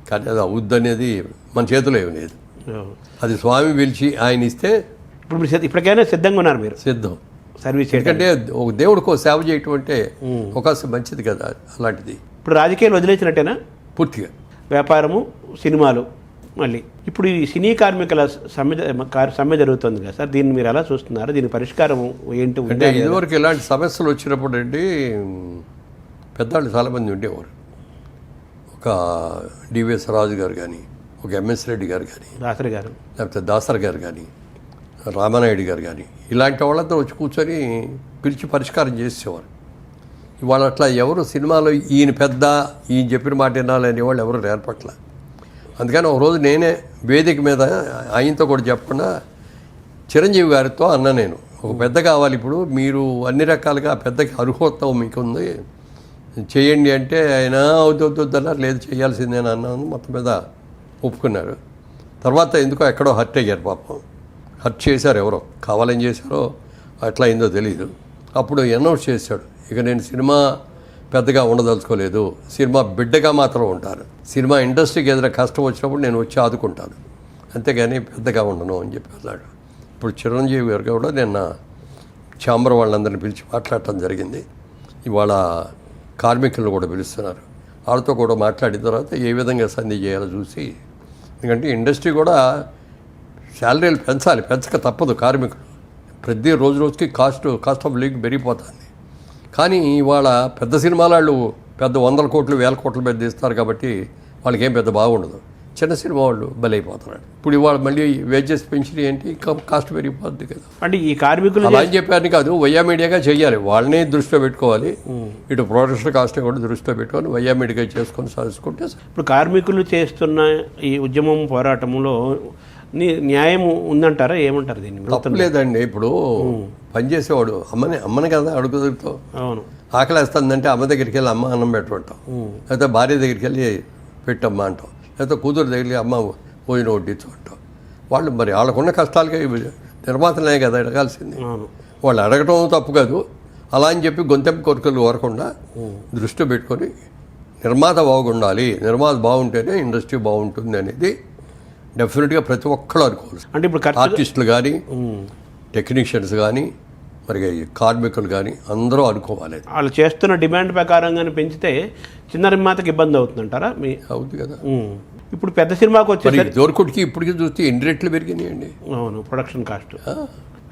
కానీ అది అవుద్ది అనేది మన చేతిలో ఏమి లేదు. అది స్వామి పిలిచి ఆయన ఇస్తే ఇప్పుడు మీరు ఇప్పటికైనా సిద్ధంగా ఉన్నారు? మీరు సిద్ధం సర్వీస్ చేయడం. ఎందుకంటే ఒక దేవుడికో సేవ చేయటం అంటే అవకాశం మంచిది కదా. అలాంటిది ఇప్పుడు రాజకీయాలు వదిలేసినట్టేనా పూర్తిగా? వ్యాపారము, సినిమాలు. మళ్ళీ ఇప్పుడు ఈ సినీ కార్మికుల సమ్మె జరుగుతుంది కదా సార్, దీన్ని మీరు ఎలా చూస్తున్నారు? దీని పరిష్కారం ఏంటి? అంటే ఇదివరకు ఇలాంటి సమస్యలు వచ్చినప్పుడు అండి పెద్దవాళ్ళు చాలామంది ఉండేవారు. ఒక డివిఎస్ రాజు గారు కానీ, ఒక ఎంఎస్ రెడ్డి గారు కానీ, లేకపోతే దాసరి గారు కానీ, రామానాయుడు గారు కానీ, ఇలాంటి వాళ్ళతో వచ్చి కూర్చొని పిలిచి పరిష్కారం చేసేవారు. ఇవాళ అట్లా ఎవరు సినిమాలో ఈయన పెద్ద, ఈయన చెప్పిన మాట వినాలని వాళ్ళు ఎవరు ఏర్పట్ల. అందుకని ఒకరోజు నేనే వేదిక మీద ఆయనతో కూడా చెప్పకుండా చిరంజీవి గారితో అన్నా, నేను ఒక పెద్ద కావాలి, ఇప్పుడు మీరు అన్ని రకాలుగా పెద్దకి అర్హోత్తం మీకు ఉంది, చేయండి అంటే ఆయన అవుద్దన్నారు, లేదు చేయాల్సిందే అని అన్నాను. మొత్తం మీద ఒప్పుకున్నారు. తర్వాత ఎందుకో ఎక్కడో హర్ట్ అయ్యారు పాపం. హర్ట్ చేశారు, ఎవరో కావాలని చేశారో అట్లా అయిందో తెలీదు. అప్పుడు అనౌన్స్ చేశాడు, ఇక నేను సినిమా పెద్దగా ఉండదలుచుకోలేదు, సినిమా బిడ్డగా మాత్రం ఉంటాను, సినిమా ఇండస్ట్రీకి ఏదైనా కష్టం వచ్చినప్పుడు నేను వచ్చి ఆదుకుంటాను, అంతేగాని పెద్దగా ఉండను అని చెప్పి అన్నాడు. ఇప్పుడు చిరంజీవి గారు కూడా నిన్న ఛాంబర్ వాళ్ళందరినీ పిలిచి మాట్లాడటం జరిగింది. ఇవాళ కార్మికులను కూడా పిలుస్తున్నారు. వాళ్ళతో కూడా మాట్లాడిన తర్వాత ఏ విధంగా సంధి చేయాలో చూసి, ఎందుకంటే ఇండస్ట్రీ కూడా శాలరీలు పెంచాలి, పెంచక తప్పదు. కార్మికులు ప్రతి రోజుకి కాస్ట్ ఆఫ్ లివింగ్ పెరిగిపోతుంది. కానీ ఇవాళ పెద్ద సినిమాల వాళ్ళు పెద్ద 100 కోట్లు 1000 కోట్ల మీద తీస్తారు కాబట్టి వాళ్ళకి ఏం పెద్ద బాగుండదు. చిన్న సినిమా వాళ్ళు బలైపోతున్నారు. ఇప్పుడు ఇవాళ మళ్ళీ వేజెస్ పెంచిన ఏంటి, కాస్ట్ పెరిగిపోద్ది కదా. అంటే ఈ కార్మికులు అలా అని చెప్పారని కాదు, వయ్యా మీడియాగా చెయ్యాలి, వాళ్ళని దృష్టిలో పెట్టుకోవాలి, ఇటు ప్రొడక్షన్ కాస్ట్ని కూడా దృష్టిలో పెట్టుకొని వయ్యా మీడియాగా చేసుకొని సాధించుకుంటే. ఇప్పుడు కార్మికులు చేస్తున్న ఈ ఉద్యమం పోరాటంలో న్యాయం ఉందంటారా? ఏమంటారు దీన్ని? తప్పలేదండి. ఇప్పుడు పనిచేసేవాడు అమ్మని కదా అడుగుతావు. అవును, ఆకలేస్తుందంటే అమ్మ దగ్గరికి వెళ్ళి అమ్మ అన్నం పెట్టమంటాం, లేకపోతే భార్య దగ్గరికి వెళ్ళి పెట్టమ్మా అంటాం, లేకపోతే కూతురు దగ్గరికి అమ్మ భోజనం వడ్డించు అంటాం. వాళ్ళు మరి వాళ్ళకున్న కష్టాలకి నిర్మాతలే కదా అడగాల్సింది. వాళ్ళు అడగటం తప్పు కాదు. అలా అని చెప్పి గొంతెంపు కోరికలు కోరకుండా దృష్టి పెట్టుకొని నిర్మాత బాగుండాలి, నిర్మాత బాగుంటేనే ఇండస్ట్రీ బాగుంటుంది అనేది డెఫినెట్గా ప్రతి ఒక్కళ్ళు అనుకోవాలి. అంటే ఇప్పుడు ఆర్టిస్టులు కానీ, టెక్నీషియన్స్ కానీ, మరి కార్మికులు కానీ అందరూ అనుకోవాలి. వాళ్ళు చేస్తున్న డిమాండ్ ప్రకారంగానే పెంచితే చిన్న నిర్మాతకి ఇబ్బంది అవుతుందంటారా? అవుతుంది కదా. ఇప్పుడు పెద్ద సినిమాకి వచ్చే దొరకుడికి ఇప్పటికీ చూస్తే 8 రెట్లు పెరిగినాయండి. అవును, ప్రొడక్షన్ కాస్ట్.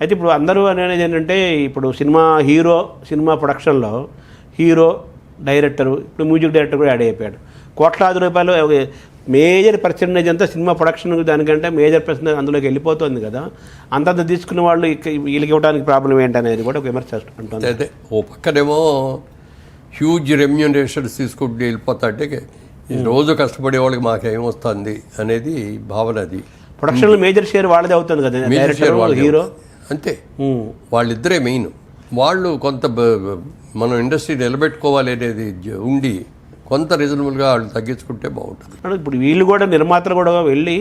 అయితే ఇప్పుడు అందరూ అనేది ఏంటంటే, ఇప్పుడు సినిమా ప్రొడక్షన్లో హీరో, డైరెక్టరు, ఇప్పుడు మ్యూజిక్ డైరెక్టర్ కూడా యాడ్ అయిపోయాడు. కోట్లాది రూపాయలు మేజర్ పర్సెంటేజ్ అంతా సినిమా ప్రొడక్షన్ దానికంటే మేజర్ పర్సెంటేజ్ అందులోకి వెళ్ళిపోతుంది కదా. అంతంత తీసుకున్న వాళ్ళు వీళ్ళకి ఇవ్వడానికి ప్రాబ్లం ఏంటనేది కూడా ఒక విమర్శ ఉంటుంది. అదే ఓ పక్కనేమో హ్యూజ్ రెమ్యూనరేషన్స్ తీసుకుంటూ వెళ్ళిపోతా అంటే ఈ రోజు కష్టపడే వాళ్ళకి మాకేం వస్తుంది అనేది భావన అది. ప్రొడక్షన్లో మేజర్ షేర్ వాళ్ళదే అవుతుంది కదా, డైరెక్టర్ హీరో అంతే. వాళ్ళిద్దరే మెయిన్. వాళ్ళు కొంత మనం ఇండస్ట్రీ నిలబెట్టుకోవాలి అనేది ఉండి కొంత రీజనబుల్గా వాళ్ళు తగ్గించుకుంటే బాగుంటుంది. ఇప్పుడు వీళ్ళు కూడా నిర్మాతలు కూడా వెళ్ళి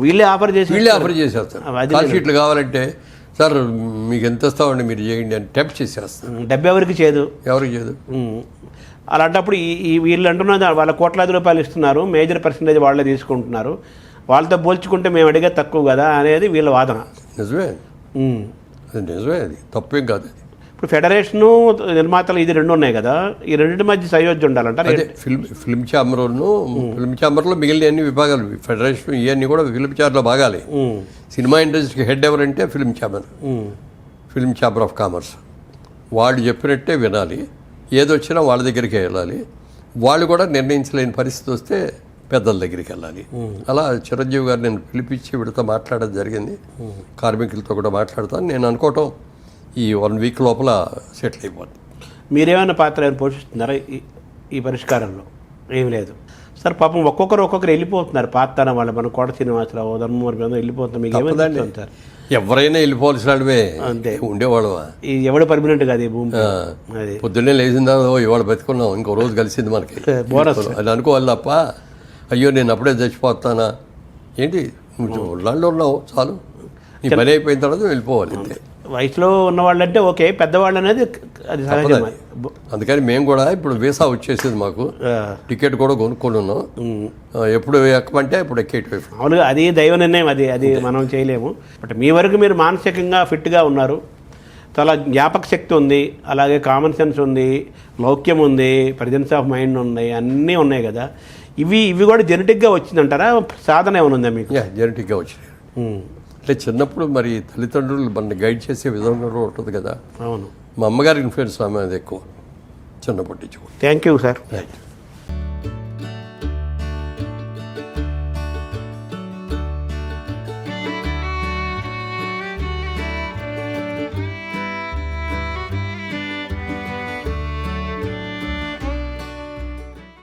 వీళ్ళే ఆఫర్ చేసేస్తారు. కాల్ షీట్లు కావాలంటే సార్ మీకు ఎంత ఇస్తామండి మీరు చేయండి అని టెంప్ట్ చేసేస్తారు. డబ్బు ఎవరికి చేయదు. అలాంటప్పుడు ఈ వీళ్ళు అంటున్నది వాళ్ళ కోట్లాది రూపాయలు ఇస్తున్నారు, మేజర్ పర్సంటేజ్ వాళ్ళే తీసుకుంటున్నారు, వాళ్ళతో పోల్చుకుంటే మేము అడిగే తక్కువ కదా అనేది వీళ్ళ వాదన. నిజమే అది తప్పేం కాదు. అది ఇప్పుడు ఫెడరేషను నిర్మాతలు ఇది రెండు ఉన్నాయి కదా, ఈ రెండింటి మధ్య సయోధ్య ఉండాలంట. అదే ఫిల్మ్ ఛాంబర్లో మిగిలిన అన్ని విభాగాలు, ఫెడరేషన్ ఇవన్నీ కూడా ఫిల్మ్ ఛాంబర్లో భాగాలి. సినిమా ఇండస్ట్రీకి హెడ్ ఎవరంటే ఫిల్మ్ ఛాంబర్ ఆఫ్ కామర్స్. వాళ్ళు చెప్పినట్టే వినాలి, ఏదొచ్చినా వాళ్ళ దగ్గరికి వెళ్ళాలి. వాళ్ళు కూడా నిర్ణయించలేని పరిస్థితి వస్తే పెద్దల దగ్గరికి వెళ్ళాలి. అలా చిరంజీవి గారు నేను పిలిపించి వీడితో మాట్లాడడం జరిగింది. కార్మికులతో కూడా మాట్లాడతాను. నేను అనుకోవటం ఈ 1 వీక్ లోపల సెటిల్ అయిపోతుంది. మీరేమైనా పాత్ర ఏమైనా పోషిస్తున్నారా ఈ పరిష్కారంలో? ఏం లేదు సార్. పాపం ఒక్కొక్కరు వెళ్ళిపోతున్నారు పాత్ర వాళ్ళు. మన కోట శ్రీనివాసరావు, ధర్మవరం వెళ్ళిపోతున్నారు. మీకు ఏమైందండి సార్? ఎవరైనా వెళ్ళిపోవాల్సిన వాళ్ళమే అంతే ఉండేవాళ్ళు. ఎవడు పర్మనెంట్ కాదు ఈ భూమి. అది పొద్దున్నే లేచిందా ఇవాళ బతుకున్నాం, ఇంకో రోజు కలిసింది మనకి బోనస్ అది అనుకోవాలి తప్ప అయ్యో నేను అప్పుడే చచ్చిపోతానా ఏంటి, నువ్వు ఒళ్ళాళ్ళు ఉన్నావు చాలు, నీ పని అయిపోయిన తర్వాత వెళ్ళిపోవాలి అంతే. వయసులో ఉన్న వాళ్ళంటే ఓకే, పెద్దవాళ్ళు అనేది అది సహజం. అందుకని మేము కూడా ఇప్పుడు వీసా వచ్చేసింది మాకు, టికెట్ కూడా కొనుక్కొని ఉన్నాం. ఎప్పుడు ఎక్కమంటే అప్పుడు ఎక్కేటి. మామూలుగా అది దైవ నిర్ణయం, అది మనం చేయలేము. బట్ మీ వరకు మీరు మానసికంగా ఫిట్గా ఉన్నారు, చాలా జ్ఞాపక శక్తి ఉంది, అలాగే కామన్ సెన్స్ ఉంది, లౌక్యం ఉంది, ప్రజెన్స్ ఆఫ్ మైండ్ ఉంది, అన్నీ ఉన్నాయి కదా. ఇవి కూడా జెనెటిక్గా వచ్చిందంటారా? సాధన ఏమైనా ఉందా మీకు? జెనెటిక్గా వచ్చినాయి. అంటే చిన్నప్పుడు మరి తల్లిదండ్రులు మన గైడ్ చేసే విధంగా ఉంటుంది కదా. అవును. మా అమ్మగారి ఇన్ఫ్లుయెన్స్ ఆమె అది ఎక్కువ చిన్నప్పటి నుంచి. Thank you sir.